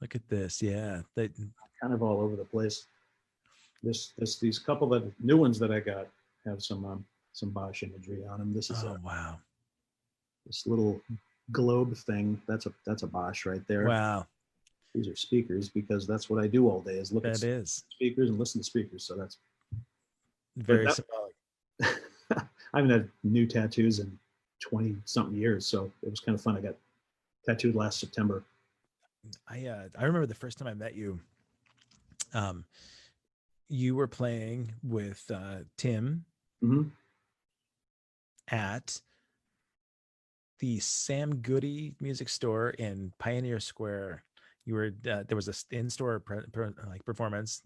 Look at this. Yeah. kind of all over the place. These couple of new ones that I got have some Bosch imagery on them. This is wow. this little globe thing. That's a Bosch right there. Wow. These are speakers because that's what I do all day is look at speakers and listen to speakers. So that's very symbolic. I haven't had new tattoos in 20 something years, so it was kind of fun. I got tattooed last September. I remember the first time I met you. You were playing with Tim at the Sam Goody music store in Pioneer Square. You were there was a in-store performance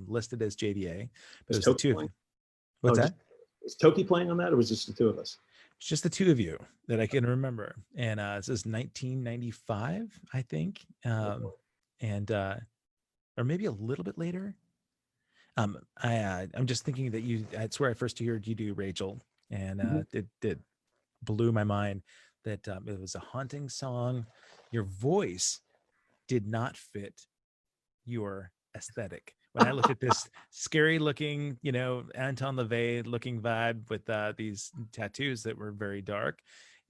listed as JVA. But it was the two of you. What's that? Was Toki playing on that, or was just the two of us? It's just the two of you that I can remember. And this is 1995, I think, and or maybe a little bit later. I'm just thinking that that's where I first heard you do Rachel, and it blew my mind that it was a haunting song. Your voice did not fit your aesthetic. When I look at this scary looking, Anton LaVey looking vibe with these tattoos that were very dark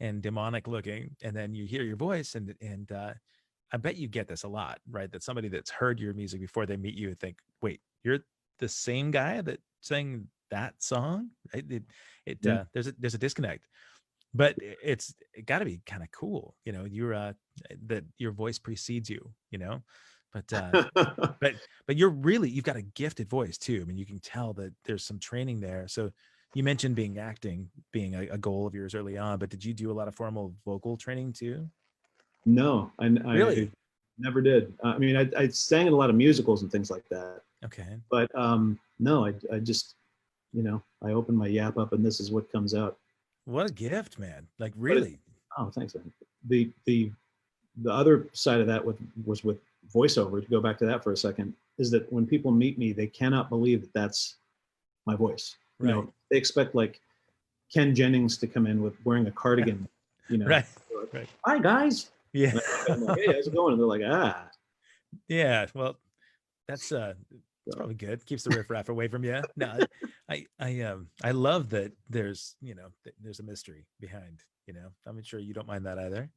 and demonic looking, and then you hear your voice, and I bet you get this a lot, right? That somebody that's heard your music before they meet you would think, wait, you're the same guy that sang that song, right? There's a disconnect, but it got to be kind of cool, you're that your voice precedes you, but you've got a gifted voice too. I mean, you can tell that there's some training there. So you mentioned acting being a goal of yours early on, but did you do a lot of formal vocal training too? No, Really? I never did. I mean, I sang in a lot of musicals and things like that. Okay. But no, I just, I open my yap up and this is what comes out. What a gift, man. Like really. Oh, thanks, man. The other side of that was with voiceover, to go back to that for a second, is that when people meet me, they cannot believe that that's my voice. Right. They expect like Ken Jennings to come in wearing a cardigan, Right. Like, right. Hi guys. Yeah. I'm like, hey, how's it going? And they're like, Yeah. Well, that's probably good. Keeps the riffraff away from you. No, I love that there's there's a mystery behind. I'm sure you don't mind that either.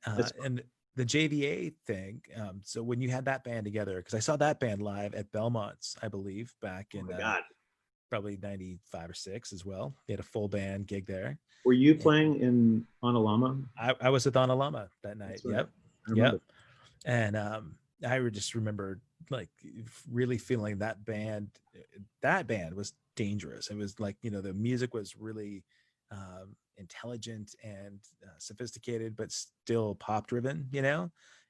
And the JVA thing. So when you had that band together, because I saw that band live at Belmont's, I believe, back in probably 95 or 6 as well. They had a full band gig there. Were you playing in Analama? I was with Analama that night. Right. Yep. And I would just remember like really feeling that band was dangerous. It was like, the music was really intelligent and sophisticated, but still pop driven,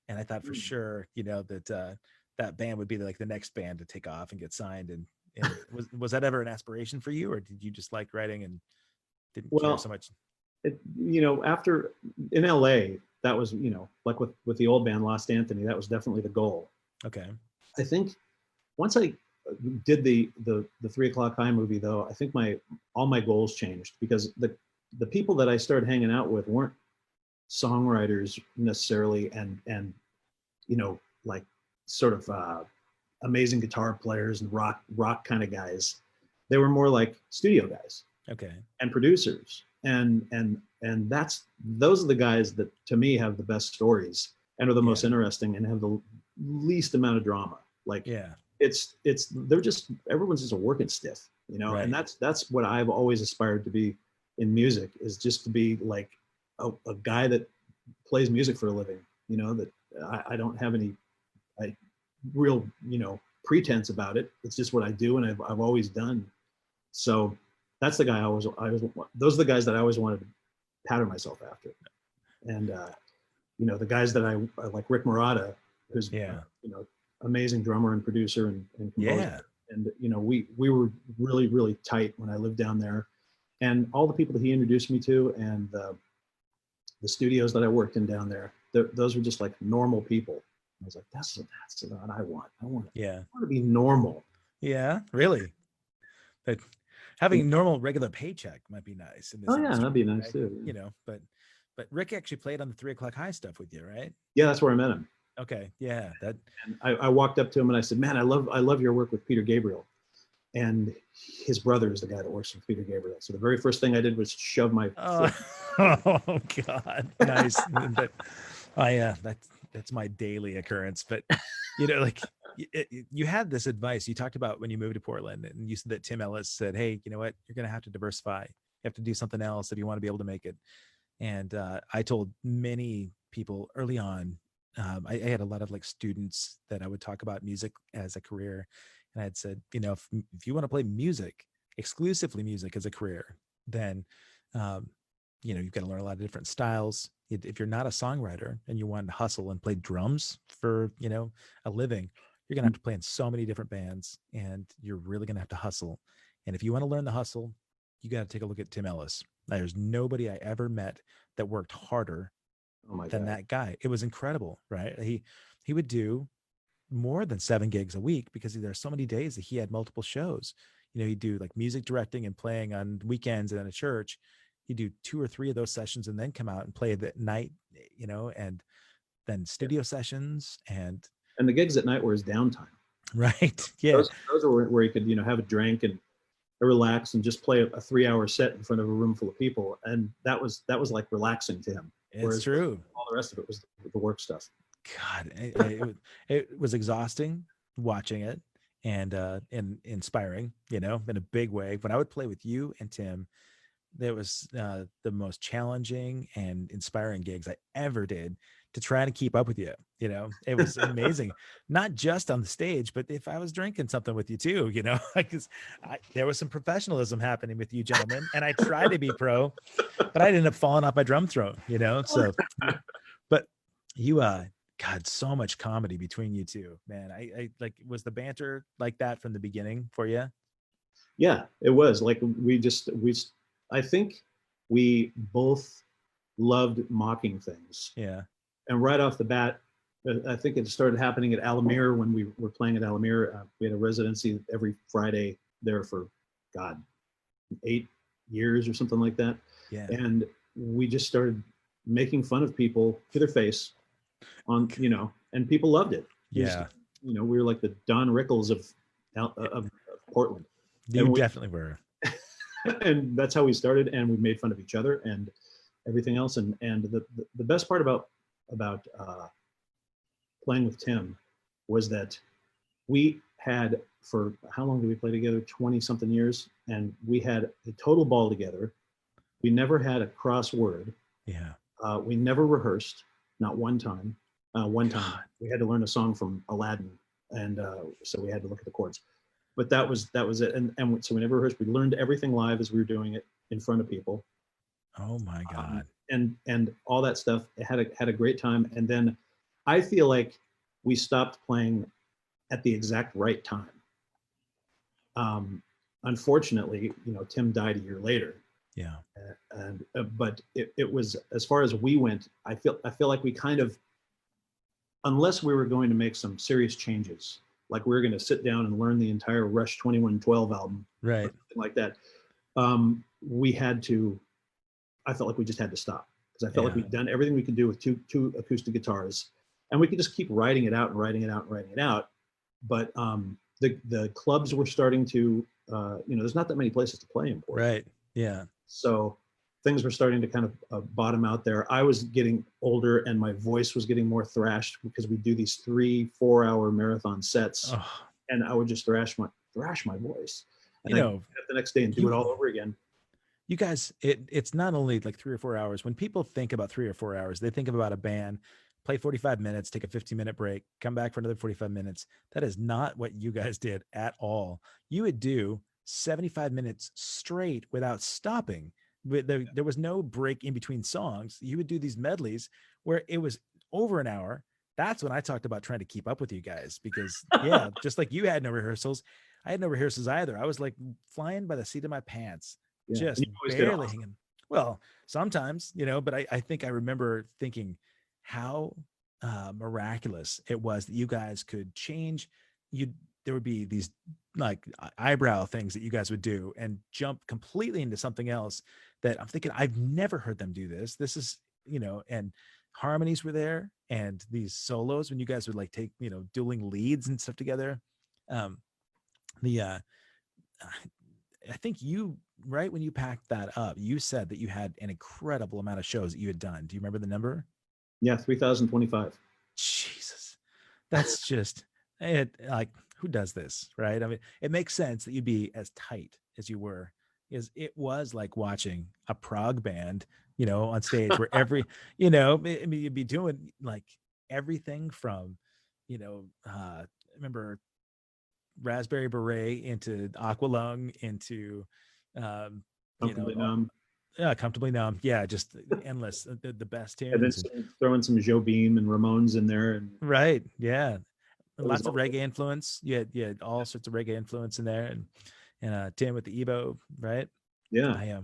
and I thought for sure, that that band would be like the next band to take off and get signed. And was that ever an aspiration for you, or did you just like writing and didn't care so Well, much? after in LA, that was, like with the old band Lost Anthony, that was definitely the goal. Okay. I think once I did the 3 o'clock high movie, though, I think all my goals changed, because the people that I started hanging out with weren't songwriters necessarily, and like sort of amazing guitar players and rock kind of guys. They were more like studio guys. Okay. And producers, and those are the guys that to me have the best stories and are the most interesting and have the least amount of drama. Like, they're just, everyone's just a working stiff, Right. and that's what I've always aspired to be in music, is just to be like a guy that plays music for a living, that I don't have any real pretense about it. It's just what I do, and I've always done. So that's the guy those are the guys that I always wanted to pattern myself after. And the guys that I like, Rick Murata, who's amazing drummer and producer and composer. And we were really, really tight when I lived down there. And all the people that he introduced me to, and the studios that I worked in down there, those were just like normal people. I was like, that's what I want. I want to be normal. Yeah, really. But having normal regular paycheck might be nice in this industry, that'd be nice right? too. But Rick actually played on the 3 o'clock high stuff with you, right? Yeah, that's where I met him. Okay, yeah. And I walked up to him and I said, "Man, I love your work with Peter Gabriel." And his brother is the guy that works with Peter Gabriel. So the very first thing I did was shove my foot. Oh God, nice. That's my daily occurrence. But you had this advice. You talked about when you moved to Portland, and you said that Tim Ellis said, "Hey, you know what? You're going to have to diversify. You have to do something else if you want to be able to make it." And I told many people early on. I had a lot of like students that I would talk about music as a career, and I had said, if you want to play music, exclusively music as a career, then you've got to learn a lot of different styles. If you're not a songwriter and you want to hustle and play drums for a living, you're gonna have to play in so many different bands, and you're really gonna have to hustle. And if you want to learn the hustle, you got to take a look at Tim Ellis. There's nobody I ever met that worked harder than that guy. It was incredible, right? He would do more than 7 gigs a week, because there's so many days that he had multiple shows. He'd do like music directing and playing on weekends and in a church. He'd do 2 or 3 of those sessions and then come out and play at night, and then studio sessions and the gigs at night were his downtime. Right. Yeah. Those are where he could, have a drink and relax and just play a 3-hour set in front of a room full of people. And that was like relaxing to him. It's true. All the rest of it was the work stuff. God, it was exhausting watching it, and inspiring, in a big way. When I would play with you and Tim, that was the most challenging and inspiring gigs I ever did, to try to keep up with you. It was amazing. Not just on the stage, but if I was drinking something with you too, because there was some professionalism happening with you gentlemen, and I tried to be pro, but I ended up falling off my drum throne, so, but you, God, so much comedy between you two, man. I like, was the banter like that from the beginning for you? Yeah, it was like, I think we both loved mocking things. Yeah. And right off the bat, I think it started happening at Alamere when we were playing at Alamere. We had a residency every Friday there for, God, 8 years or something like that. Yeah. And we just started making fun of people to their face and people loved it. Yeah. We were like the Don Rickles of Portland. You definitely were. And that's how we started, and we made fun of each other and everything else. And the best part about playing with Tim was that we had, for how long did we play together? 20 something years. And we had a total ball together. We never had a cross word. Yeah. We never rehearsed, not one time. one time. We had to learn a song from Aladdin, and so we had to look at the chords. But that was it. And so we never rehearsed. We learned everything live as we were doing it in front of people. Oh my God. And all that stuff. It had a great time. And then I feel like we stopped playing at the exact right time. Unfortunately, Tim died a year later. Yeah. But it was, as far as we went, I feel like we kind of, unless we were going to make some serious changes, like we were going to sit down and learn the entire Rush 2112 album, Right, or something like that, we had to. I felt like we just had to stop, because I felt like we'd done everything we could do with two acoustic guitars, and we could just keep writing it out and writing it out and writing it out. But the clubs were starting to, there's not that many places to play in Portland. right, yeah. So things were starting to kind of bottom out there. I was getting older and my voice was getting more thrashed, because we do these 3-4 hour marathon sets, and I would just thrash my voice. And then the next day and do it all over again. You guys, it's not only like 3 or 4 hours. When people think about 3 or 4 hours, they think about a band, play 45 minutes, take a 15-minute break, come back for another 45 minutes. That is not what you guys did at all. You would do 75 minutes straight without stopping. There was no break in between songs. You would do these medleys where it was over an hour. That's when I talked about trying to keep up with you guys, because just like you had no rehearsals, I had no rehearsals either. I was like flying by the seat of my pants, just barely hanging. Well, sometimes, but I think I remember thinking how miraculous it was that you guys could change. There would be these like eyebrow things that you guys would do and jump completely into something else that I'm thinking, I've never heard them do this. This is, and harmonies were there, and these solos when you guys would like take, dueling leads and stuff together. I think right when you packed that up, you said that you had an incredible amount of shows that you had done. Do you remember the number? Yeah, 3,025. Jesus, that's just it. Like, who does this, right? I mean, it makes sense that you'd be as tight as you were, because it was like watching a prog band, on stage where every, you'd be doing like everything from, remember Raspberry Beret into Aqualung into, Comfortably Numb. Comfortably Numb. Yeah, just endless, the best tunes. And then throwing some Joe Beam and Ramones in there. And right, yeah. Lots of reggae influence. You had all sorts of reggae influence in there, and Tim with the Evo, right? Yeah. I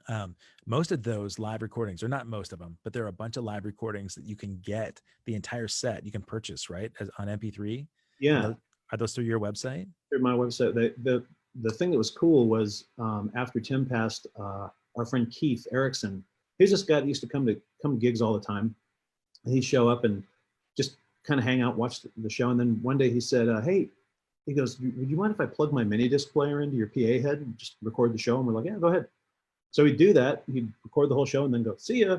am. Most of those live recordings, or not most of them, but there are a bunch of live recordings that you can get the entire set. You can purchase, right, on MP3. Yeah. Are those through your website? Through my website. The thing that was cool was after Tim passed, our friend Keith Erickson, he's this guy that used to come to gigs all the time. And he'd show up and just kind of hang out, watch the show. And then one day he said, hey, he goes, would you mind if I plug my mini disc player into your PA head and just record the show? And we're like, yeah, go ahead. So he'd do that. He'd record the whole show and then go, see ya.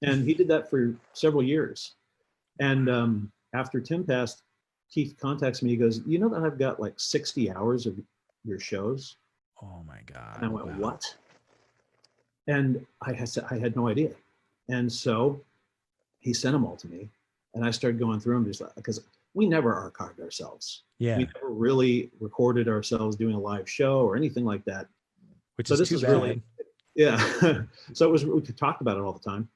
And he did that for several years. And after Tim passed, Keith contacts me. He goes, you know that I've got like 60 hours of your shows? Oh my God. And I went, what? And I had no idea. And so he sent them all to me. And I started going through them just because we never archived ourselves. Yeah. We never really recorded ourselves doing a live show or anything like that. Which is too bad. Really, yeah. So we could talk about it all the time.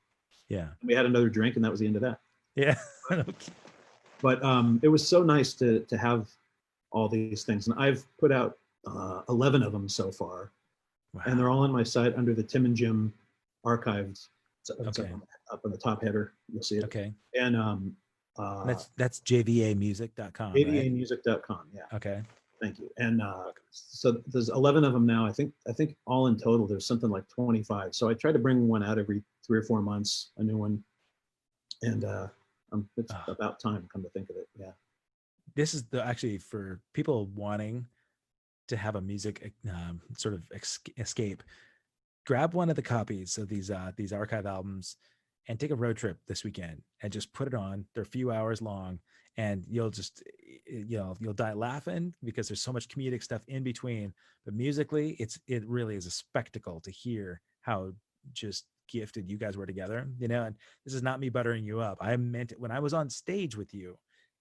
Yeah. We had another drink and that was the end of that. Yeah. But it was so nice to have all these things. And I've put out 11 of them so far. Wow. And they're all on my site under the Tim and Jim archives. It's up on the top header. You'll see it. Okay. And that's jvamusic.com. jvamusic.com. Yeah. Okay. Thank you. And so there's 11 of them now. I think all in total there's something like 25. So I try to bring one out every 3 or 4 months, a new one. And it's about time, come to think of it. Yeah. This is actually for people wanting to have a music sort of escape. Grab one of the copies of these archive albums and take a road trip this weekend and just put it on. They're a few hours long, and you'll die laughing because there's so much comedic stuff in between. But musically, it really is a spectacle to hear how just gifted you guys were together, you know. And this is not me buttering you up. I meant it when I was on stage with you.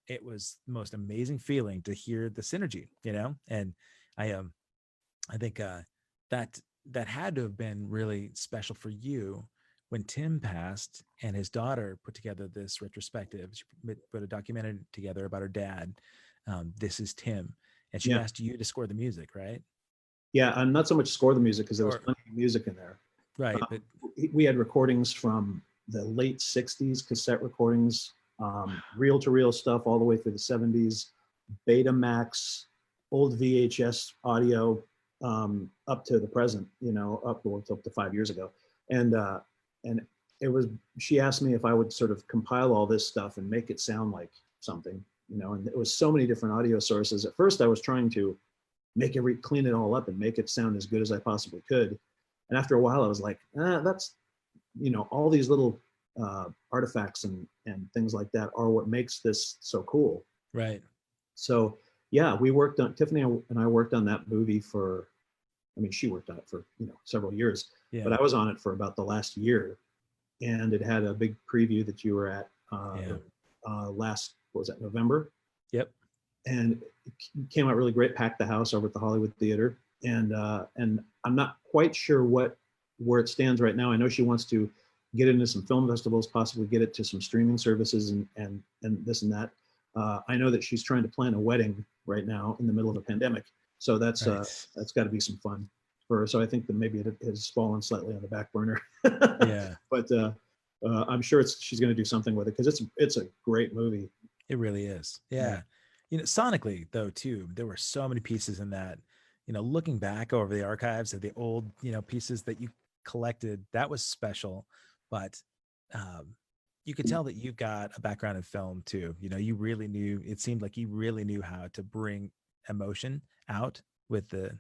It was the most amazing feeling to hear the synergy, you know. And I think that had to have been really special for you when Tim passed and his daughter put together this retrospective. She put a documentary together about her dad. This is Tim, and she Yeah. asked you to score the music, right? Yeah, and not so much score the music because there was Or plenty of music in there. right, but We had recordings from the late 60s, cassette recordings, reel-to-reel stuff all the way through the 70s, Betamax, old VHS audio, up to the present, you know, up to 5 years ago. And it was, she asked me if I would sort of compile all this stuff and make it sound like something, you know, and it was so many different audio sources. At first I was trying to clean it all up and make it sound as good as I possibly could. And after a while I was like, that's, you know, all these little artifacts and things like that are what makes this so cool. right. So yeah, Tiffany and I worked on that movie for, I mean, she worked on it for, you know, several years, Yeah. but I was on it for about the last year, and it had a big preview that you were at last, what was that, November? Yep. And it came out really great, packed the house over at the Hollywood Theater. And I'm not quite sure where it stands right now. I know she wants to get into some film festivals, possibly get it to some streaming services and this and that. I know that she's trying to plan a wedding right now in the middle of a pandemic. So that's got to be some fun for her. So I think that maybe it has fallen slightly on the back burner. Yeah. But I'm sure she's going to do something with it because it's a great movie. It really is. Yeah. Yeah. You know, sonically though, too, there were so many pieces in that, you know, looking back over the archives of the old, you know, pieces that you collected, that was special. But you could tell that you got a background in film too. You know, you really knew, it seemed like you really knew how to bring emotion out with the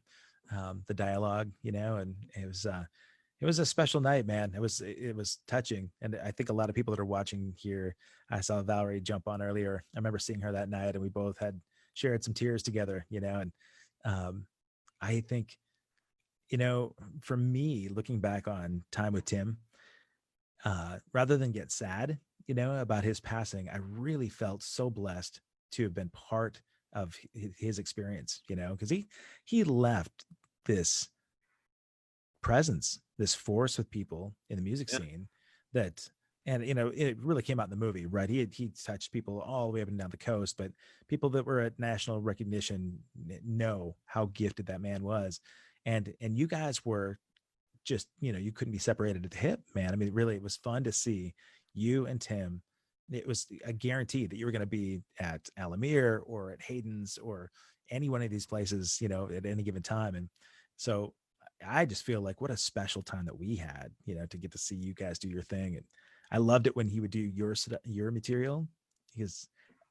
dialogue, you know, and it was a special night, man. It was touching. And I think a lot of people that are watching here, I saw Valerie jump on earlier. I remember seeing her that night and we both had shared some tears together, you know, and I think, you know, for me, looking back on time with Tim, rather than get sad, you know, about his passing, I really felt so blessed to have been part of his experience, you know, because he left this presence, this force with people in the music scene that, and you know, it really came out in the movie, right? He touched people all the way up and down the coast, but people that were at national recognition know how gifted that man was, and you guys were just, you know, you couldn't be separated at the hip, man. I mean, really, it was fun to see you and Tim. It was a guarantee that you were going to be at Alamere or at Hayden's or any one of these places, you know, at any given time. And so I just feel like what a special time that we had, you know, to get to see you guys do your thing. And I loved it when he would do your material, because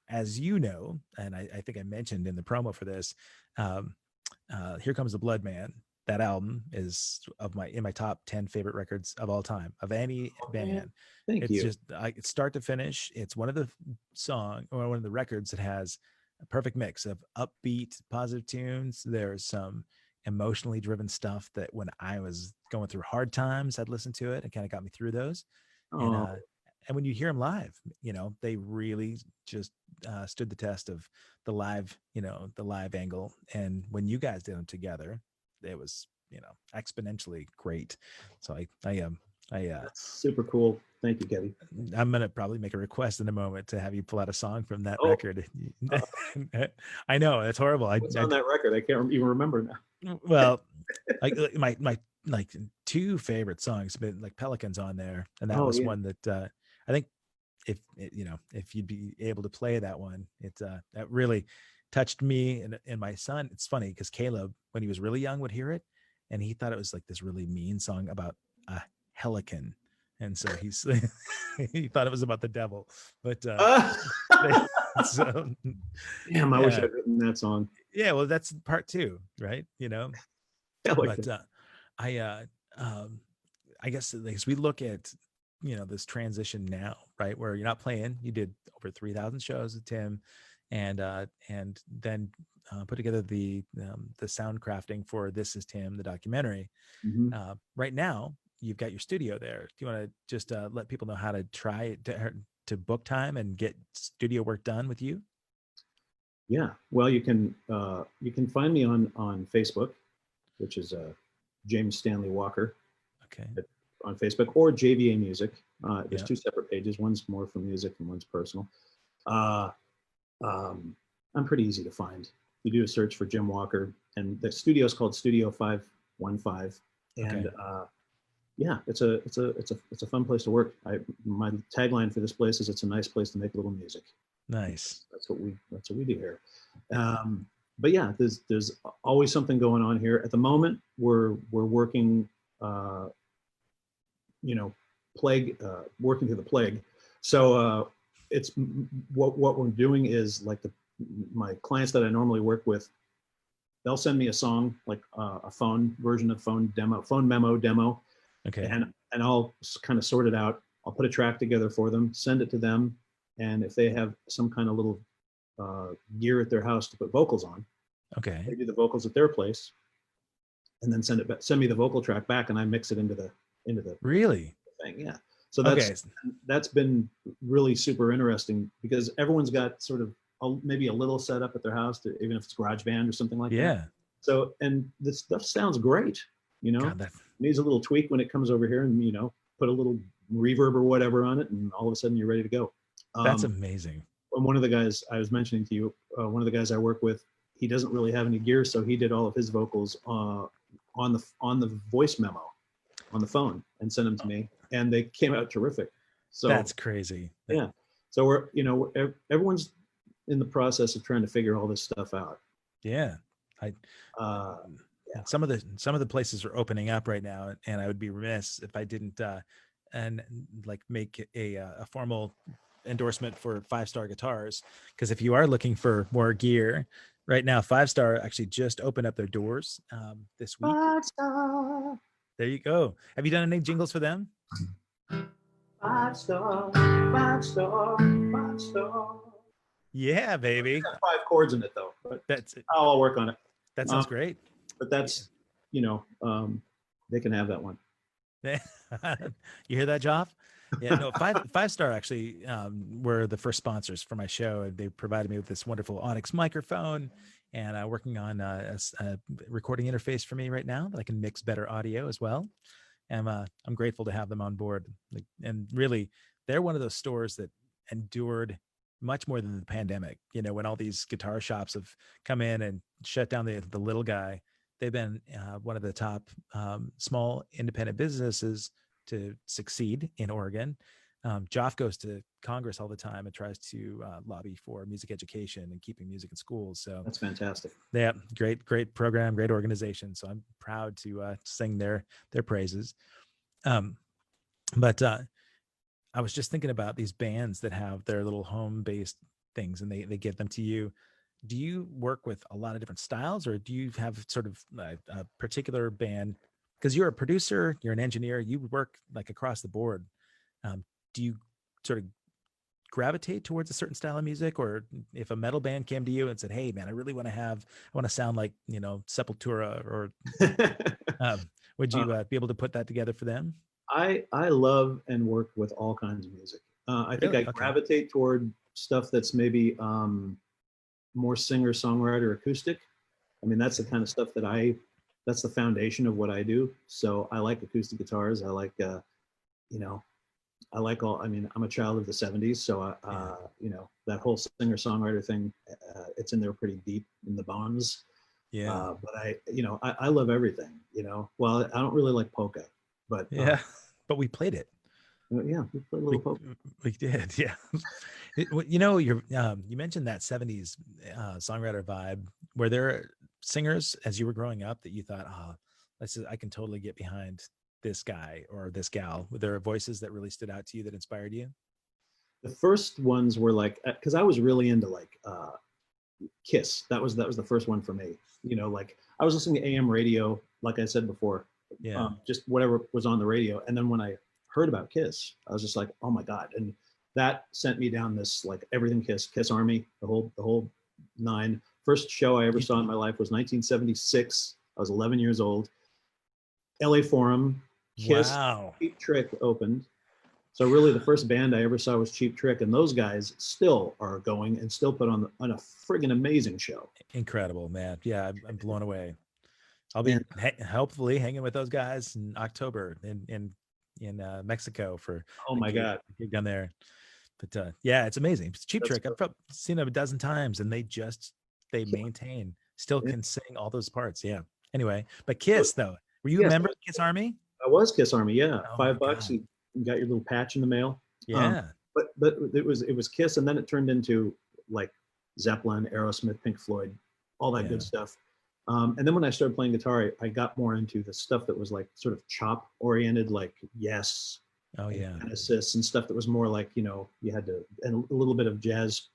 as you know, and I think I mentioned in the promo for this, Here Comes the Bloodman. That album is in my top 10 favorite records of all time of any band. Thank you. Just it's start to finish. It's one of the one of the records that has a perfect mix of upbeat, positive tunes. There's some emotionally driven stuff that when I was going through hard times, I'd listen to it and kind of got me through those. And when you hear them live, you know, they really just stood the test of the live, you know, the live angle. And when you guys did them together, it was, you know, exponentially great. So That's super cool. Thank you, Gabby. I'm gonna probably make a request in a moment to have you pull out a song from that record. I know it's horrible. What's on that record? I can't even remember now. Well, like my like two favorite songs, but like Pelicans on there, and that was one that I think if you'd be able to play that one, that really touched me and my son. It's funny because Caleb, when he was really young, would hear it and he thought it was like this really mean song about a helican, and so he thought it was about the devil. But so, damn, I wish I'd written that song. Yeah, well, that's part two, right? You know, but I guess as we look at, you know, this transition now, right, where you're not playing, you did over 3,000 shows with Tim, and then put together the sound crafting for This Is Tim, the documentary. Mm-hmm. Right now, you've got your studio there. Do you want to just let people know how to try to book time and get studio work done with you? Yeah. Well, you can find me on Facebook, which is James Stanley Walker Okay. on Facebook, or JVA Music. There's Yeah. 2 separate pages. One's more for music and one's personal. Uh, I'm pretty easy to find. You do a search for Jim Walker, and the studio is called Studio 515. And Okay. yeah, it's a fun place to work. My tagline for this place is, "It's a nice place to make little music." Nice. That's what we do here. But yeah, there's always something going on here. At the moment, we're working, you know, working through the plague. So it's what we're doing is like my clients that I normally work with, they'll send me a song, like a phone version of phone memo demo, Okay. and I'll kind of sort it out. I'll put a track together for them, send it to them, and if they have some kind of little gear at their house to put vocals on, Okay. they do the vocals at their place, and then send me the vocal track back, and I mix it into the Really? thing. Yeah. So Okay. that's been really super interesting, because everyone's got sort of maybe a little setup at their house, even if it's GarageBand or something like that. Yeah. So, and this stuff sounds great, you know. God, Needs a little tweak when it comes over here, and put a little reverb or whatever on it, and all of a sudden you're ready to go. that's amazing. And one of the guys I was mentioning to you, one of the guys I work with, he doesn't really have any gear, so he did all of his vocals on the voice memo on the phone and sent them to me, and they came out terrific. So That's crazy. yeah. So everyone's in the process of trying to figure all this stuff out. Yeah. Yeah. Some of the places are opening up right now, and I would be remiss if I didn't and like make a formal endorsement for 5-Star Guitars, because if you are looking for more gear right now, 5-Star actually just opened up their doors this week. 5-Star. There you go. Have you done any jingles for them? 5-Star, 5-Star, 5-Star. Yeah, baby. It's got 5 chords in it though, but That's it. I'll work on it. That sounds great. But that's, they can have that one. You hear that, Joff? Yeah, no, 5-Star actually were the first sponsors for my show, and they provided me with this wonderful Onyx microphone, and working on a recording interface for me right now that I can mix better audio as well. And I'm grateful to have them on board. And really, they're one of those stores that endured much more than the pandemic. When all these guitar shops have come in and shut down the little guy, they've been one of the top small independent businesses to succeed in Oregon. Joff goes to Congress all the time and tries to lobby for music education and keeping music in schools. So that's fantastic. Yeah, great program, great organization. So I'm proud to sing their praises. But I was just thinking about these bands that have their little home-based things, and they give them to you. Do you work with a lot of different styles, or do you have sort of a particular band? Because you're a producer, you're an engineer, you work like across the board. Do you sort of gravitate towards a certain style of music, or if a metal band came to you and said, "Hey, man, I really want to sound like Sepultura," or would you be able to put that together for them? I love and work with all kinds of music. I think I gravitate toward stuff that's maybe more singer-songwriter acoustic. I mean, that's the kind of stuff that's the foundation of what I do. So I like acoustic guitars. I like, I'm a child of the 70s. So, that whole singer-songwriter thing, it's in there pretty deep in the bones. Yeah. But I love everything, Well, I don't really like polka, but yeah, but we played it. Yeah, we played a little polka. We did, yeah. You mentioned that 70s songwriter vibe. Were there singers as you were growing up that you thought, I can totally get behind this guy or this gal? Were there voices that really stood out to you that inspired you? The first ones were like, because I was really into like Kiss. That was the first one for me. I was listening to AM radio, like I said before, just whatever was on the radio. And then when I heard about Kiss, I was just like, oh my God. And that sent me down this, like, everything Kiss Army, the whole nine. First show I ever saw in my life was 1976. I was 11 years old. LA Forum, Kiss, Wow. Cheap Trick opened. So really, the first band I ever saw was Cheap Trick, and those guys still are going and still put on a friggin' amazing show. Incredible, man. Yeah, I'm blown away. I'll be And hopefully hanging with those guys in October in Mexico for oh a my gig, God, a gig down there. But yeah, it's amazing. It's Cheap that's Trick. I've probably seen them a dozen times, and they maintain, still yeah. can sing all those parts. Yeah. Anyway, but Kiss though, were you a Yes, member of Kiss Army? I was Kiss Army. Yeah, Oh my $5. God. You got your little patch in the mail. Yeah. But it was Kiss, and then it turned into like Zeppelin, Aerosmith, Pink Floyd, all that Yeah. good stuff. And then when I started playing guitar, I got more into the stuff that was like sort of chop oriented, like Yes, Oh yeah. Genesis, and stuff that was more like, you had to, and a little bit of jazz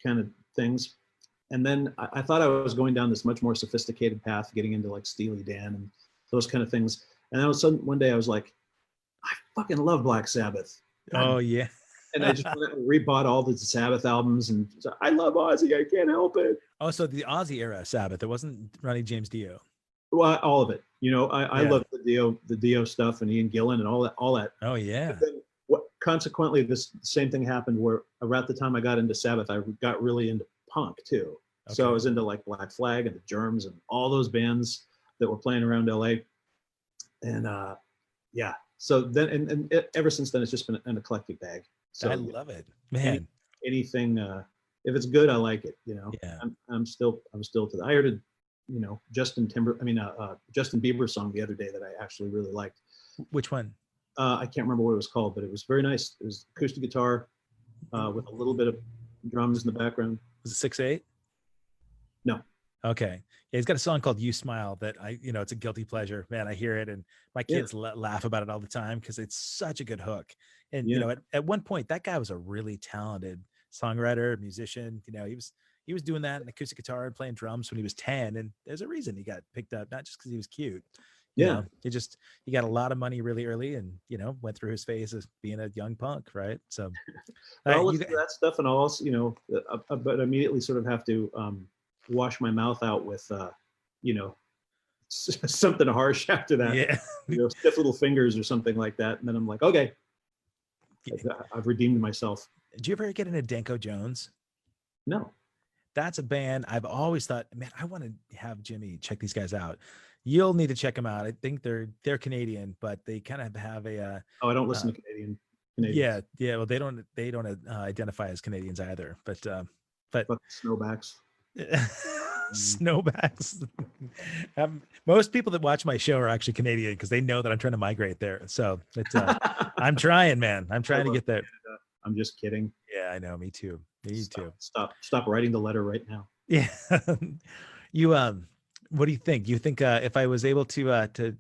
kind of things. And then I thought I was going down this much more sophisticated path, getting into like Steely Dan and those kind of things. And then all of a sudden, one day I was like, I fucking love Black Sabbath. Oh yeah. And I just went and rebought all the Sabbath albums, and I love Ozzy. I can't help it. Oh, so the Aussie era Sabbath. It wasn't Ronnie James Dio. Well, all of it. I Yeah. love the Dio stuff and Ian Gillan and all that. Oh yeah. But then consequently, this same thing happened where around the time I got into Sabbath, I got really into punk too. So I Okay. was into like Black Flag and the Germs and all those bands that were playing around LA. And yeah, so then ever since then, it's just been an eclectic bag. So I love it, man. anything, if it's good, I like it. Yeah. I'm still to that. I heard Justin Bieber song the other day that I actually really liked. Which one? I can't remember what it was called, but it was very nice. It was acoustic guitar with a little bit of drums in the background. Was it 6/8? No. Okay. Yeah, he's got a song called "You Smile" that it's a guilty pleasure. Man, I hear it and my kids laugh about it all the time because it's such a good hook. And at one point, that guy was a really talented songwriter, musician. He was doing that in acoustic guitar and playing drums when he was 10. And there's a reason he got picked up, not just because he was cute. He got a lot of money really early and went through his phase as being a young punk, right? So I'll listen to that stuff, and I'll also but immediately sort of have to wash my mouth out with something harsh after that. Yeah. Stiff little fingers or something like that, and then I'm like, okay, I've redeemed myself. Did you ever get into Danko Jones? No. That's a band I've always thought, man, I want to have Jimmy check these guys out. You'll need to check them out. I think they're Canadian, but they kind of have a. I don't listen to Canadians. Yeah. Well, they don't identify as Canadians either. But snowbacks. Snowbacks. Most people that watch my show are actually Canadian because they know that I'm trying to migrate there. So I'm trying, man. I'm trying to get there. Canada. I'm just kidding. Yeah, I know. Me too. Me too. Stop writing the letter right now. Yeah. You what do you think? You think if I was able to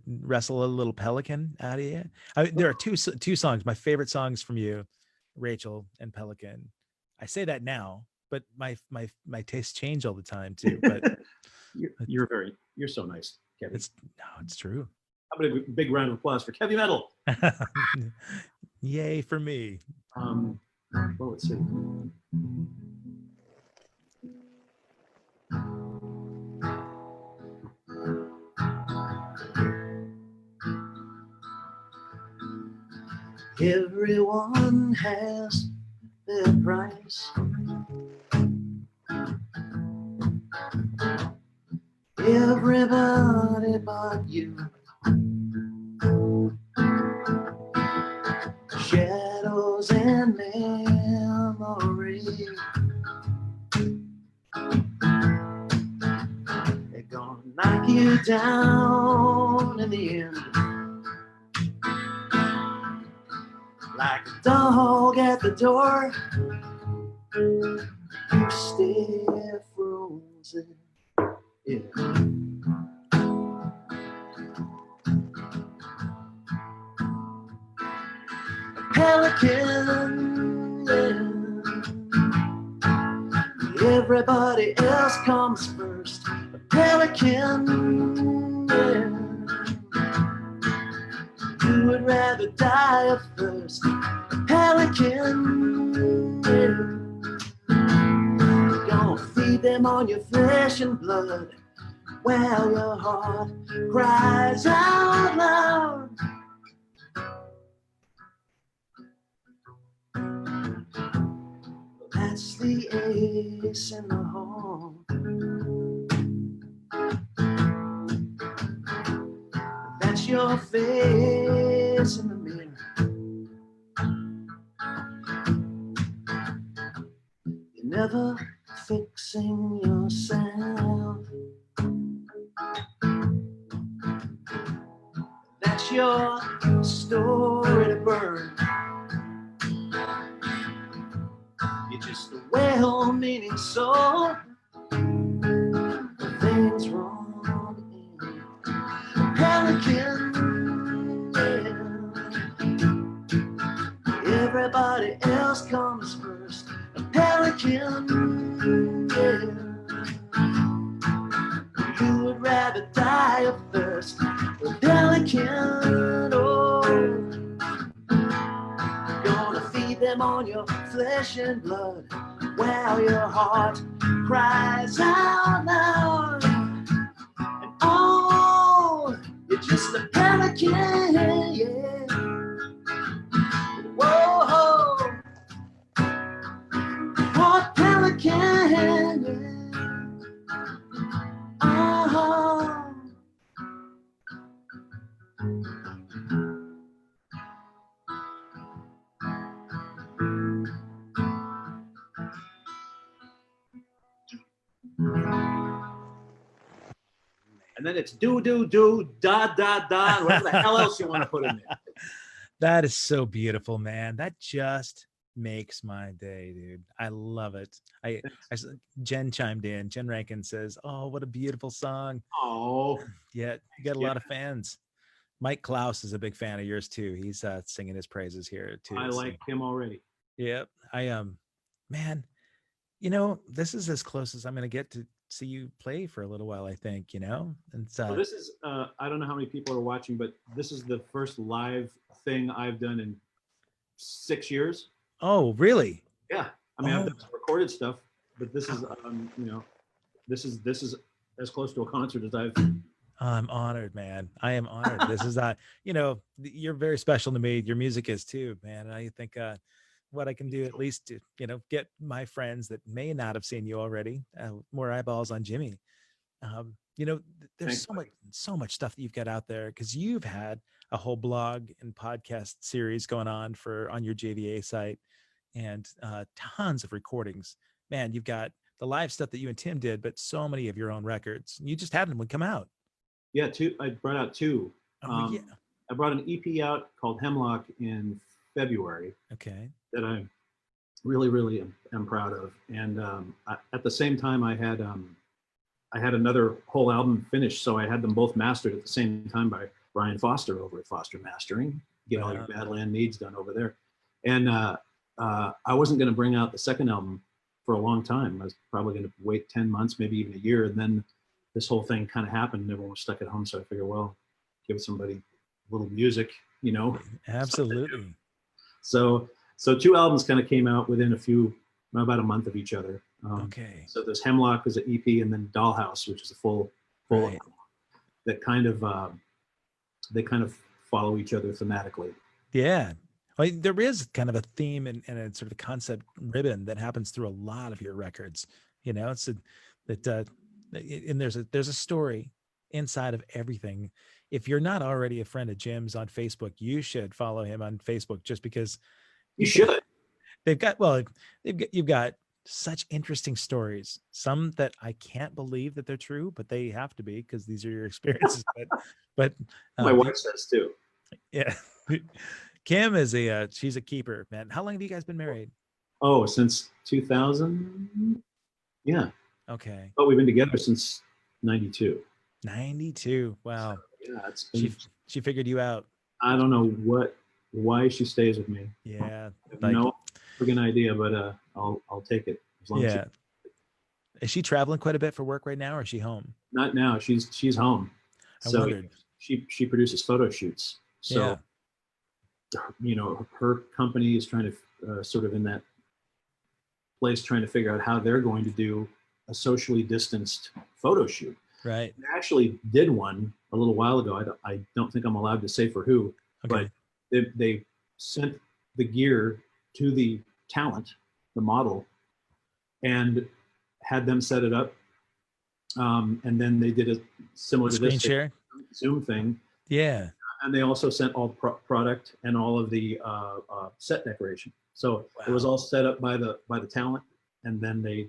wrestle a little pelican out of you? There are two songs, my favorite songs from you, Rachel and Pelican. I say that now, but my tastes change all the time too. But you're so nice, Kevin. It's true. How about a big round of applause for Kevin Metal? Yay for me. Well, let's see. Everyone has their price. Everybody but you. Shadows and memory. They're gonna knock you down in the end. Like a dog at the door, you stay frozen. Yeah. A pelican, yeah. Everybody else comes first. A pelican, yeah. You would rather die of thirst. A pelican, yeah. You're gonna feed them on your flesh and blood while your heart cries out loud. That's the ace in the hole. That's your face in the mirror. You're never fixing yourself. That's your story to burn. You're just a well-meaning soul. Things wrong in Pelican. Yeah. Everybody else comes first. A pelican. Yeah. You would rather die of thirst. A pelican. Oh, gonna feed them on your flesh and blood while your heart cries out loud. And oh, you're just a pelican, yeah. Whoa, what pelican, yeah. Oh. And then it's do, do, do, da, da, da, whatever the hell else you want to put in there. That is so beautiful, man. That just makes my day, dude. I love it. Jen chimed in. Jen Rankin says, "Oh, what a beautiful song." Oh, Yeah, you got a lot of fans. Mike Klaus is a big fan of yours too. He's singing his praises here too. I like him already. Yep. Man, this is as close as I'm going to get to see you play for a little while, I think, and So this is, I don't know how many people are watching, but this is the first live thing I've done in 6 years. Oh, really? Yeah. I mean, I've done some recorded stuff, but this is, this is as close to a concert as I've. I'm honored, man. I am honored. This is you're very special to me. Your music is too, man. And I think what I can do at least to, get my friends that may not have seen you already, more eyeballs on Jimmy. There's so much stuff that you've got out there because you've had a whole blog and podcast series going on on your JVA site and tons of recordings. Man, you've got the live stuff that you and Tim did, but so many of your own records. You just had them would come out. Yeah, I brought out two. Yeah. I brought an EP out called Hemlock in February. Okay. That I really, really am proud of. And at the same time, I had another whole album finished, so I had them both mastered at the same time by Brian Foster over at Foster Mastering. Get all your Badland needs done over there. And I wasn't going to bring out the second album for a long time. I was probably going to wait 10 months, maybe even a year, and then this whole thing kind of happened. Everyone was stuck at home, so I figured, well, give somebody a little music, Absolutely. So two albums kind of came out within about a month of each other. Okay. So there's Hemlock as an EP, and then Dollhouse, which is a full Right. album that kind of they kind of follow each other thematically. Yeah. Well, there is kind of a theme and a sort of a concept ribbon that happens through a lot of your records. It's and there's a story inside of everything. If you're not already a friend of Jim's on Facebook, you should follow him on Facebook just because You should. You've got such interesting stories, some that I can't believe that they're true, but they have to be because these are your experiences. but My wife says too. Yeah. Kim is she's a keeper, man. How long have you guys been married? Oh, since 2000. Yeah. Okay. But we've been together since 92. 92. Wow. So, yeah, it's been, she figured you out. I don't know why she stays with me. Yeah. I have no friggin' idea, but I'll take it as long as Is she traveling quite a bit for work right now, or is she home? Not now. She's home. I wondered. She produces photo shoots. So her company is trying to sort of in that place trying to figure out how they're going to do a socially distanced photo shoot. Right. They actually did one a little while ago. I don't think I'm allowed to say for who, okay. But they sent the gear to the talent, the model, and had them set it up. And then they did a similar to Screen this share. Zoom thing. Yeah. And they also sent all product and all of the set decoration. So it was all set up by the talent, and then they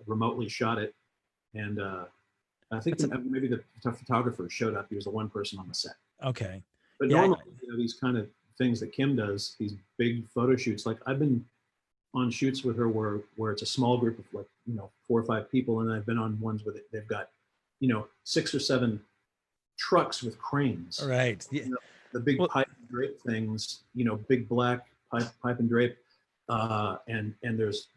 remotely shot it. And I think maybe the photographer showed up. He was the one person on the set. Okay. But normally, these kind of things that Kim does, these big photo shoots, like I've been on shoots with her where it's a small group of 4 or 5 people, and I've been on ones with it. They've got 6 or 7 trucks with cranes. Right. Yeah. The big pipe and drape things. Big black pipe and drape. And there's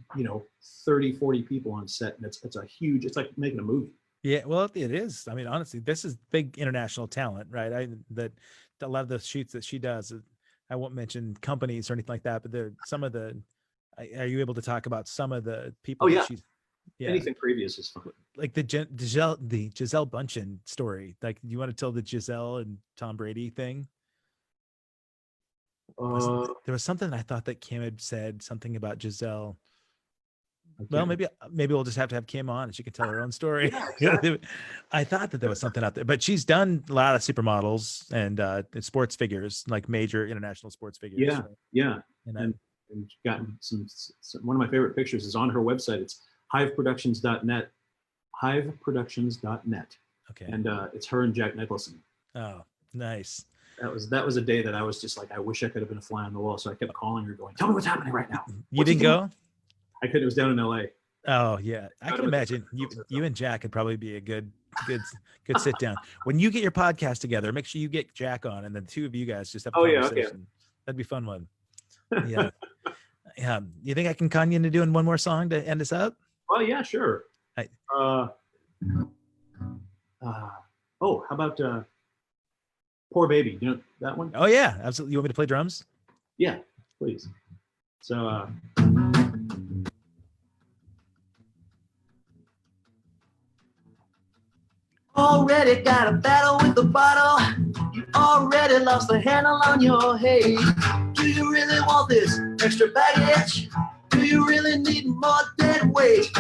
30, 40 people on set, and it's a huge. It's like making a movie. Yeah, well, it is. I mean, honestly, this is big international talent, right? That a lot of the shoots that she does. I won't mention companies or anything like that, but some of the. Are you able to talk about some of the people? Oh yeah. That she's, yeah. Anything previous is fine. Like the Giselle Bundchen story. Like, do you want to tell the Giselle and Tom Brady thing? There was something I thought that Kim had said something about Giselle. Well, maybe we'll just have to have Kim on and she can tell her own story. Yeah, exactly. I thought that there was something out there, but she's done a lot of supermodels and sports figures, like major international sports figures. Yeah, right? yeah. And gotten some. One of my favorite pictures is on her website. It's hiveproductions.net. Hiveproductions.net. Okay. And it's her and Jack Nicholson. Oh, nice. That was a day that I was just like, I wish I could have been a fly on the wall. So I kept calling her, going, "Tell me what's happening right now." You didn't go? I couldn't. It was down in LA. Oh yeah, I can imagine you and Jack could probably be a good sit down. When you get your podcast together, make sure you get Jack on, and then the two of you guys just have a conversation. Yeah, okay. That'd be a fun one. Yeah. Yeah. You think I can con you into doing one more song to end us up? Oh yeah, sure. How about Poor Baby? You know that one? Oh yeah, absolutely. You want me to play drums? Yeah, please. So already got a battle with the bottle. You already lost the handle on your hay. Do you really want this extra baggage? Do you really need more dead weight?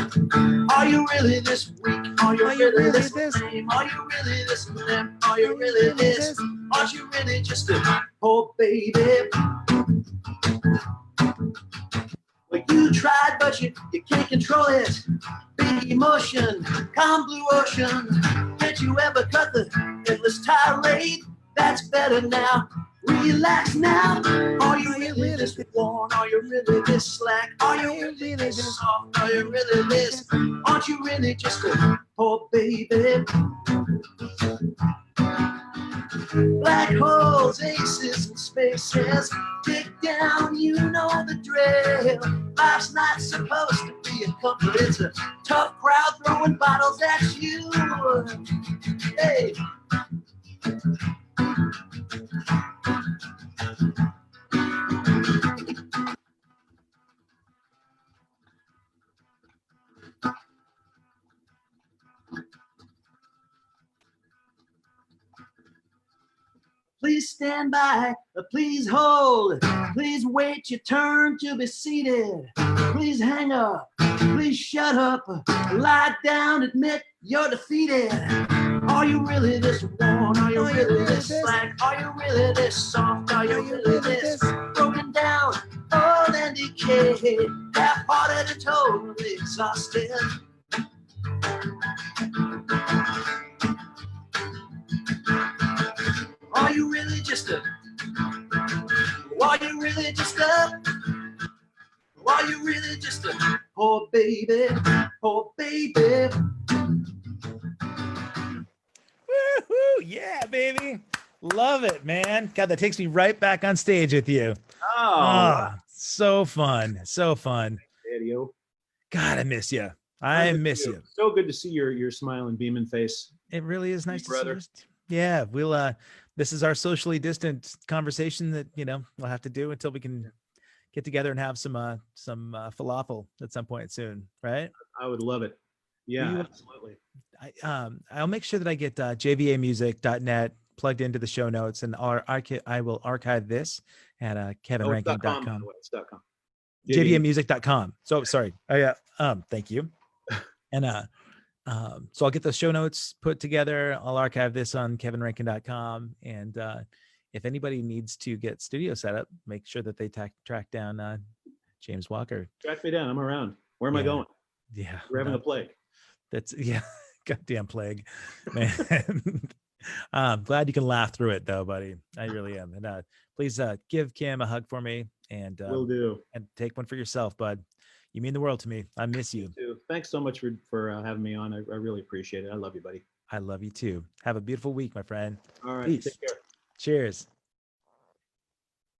Are you really this weak? Are you really this lame? Are you really this limp? Are you really this? Aren't you really just a poor baby? Well, you tried, but you can't control it. Big emotion, calm blue ocean. Can't you ever cut the endless tirade? That's better now. Relax now. Are you really this worn? Are you really this slack? Are you really this soft? Are you really this? Aren't you really just a poor baby? Black holes, aces, and spaces. Dig down, you know the drill. Life's not supposed to be a comfort. It's a tough crowd throwing bottles at you. Hey. Please stand by, please hold, please wait your turn to be seated. Please hang up, please shut up, lie down, admit you're defeated. Are you really this worn? Are you really this slack? Are you really this soft? Are you really this broken down, old and decayed, half-hearted and totally exhausted? Are you really just a? Are you really just a? Are you really just a poor baby? Poor baby. Woo-hoo, yeah, baby. Love it, man. God, that takes me right back on stage with you. Oh, so fun. So fun. video. God, I miss you. I miss you. So good to see your smiling, beaming face. It really is nice to brother. see you. Yeah, we'll this is our socially distant conversation that, we'll have to do until we can get together and have some falafel at some point soon, right? I would love it. Yeah, absolutely. I'll make sure that I get jvamusic.net plugged into the show notes, and I will archive this at kevinrankin.com. It's .com. jvamusic.com. So sorry. Thank you. And so I'll get the show notes put together. I'll archive this on kevinrankin.com. And if anybody needs to get studio set up, make sure that they track down James Walker. Track me down. I'm around. Where am I going? Yeah. We're having a plague. That's goddamn plague, man. I'm glad you can laugh through it though, buddy. I really am. And please give Kim a hug for me, and Will do. And take one for yourself, bud. You mean the world to me. I miss you. Too. Thanks so much for having me on. I really appreciate it. I love you, buddy. I love you too. Have a beautiful week, my friend. All right. Peace. Take care. Cheers.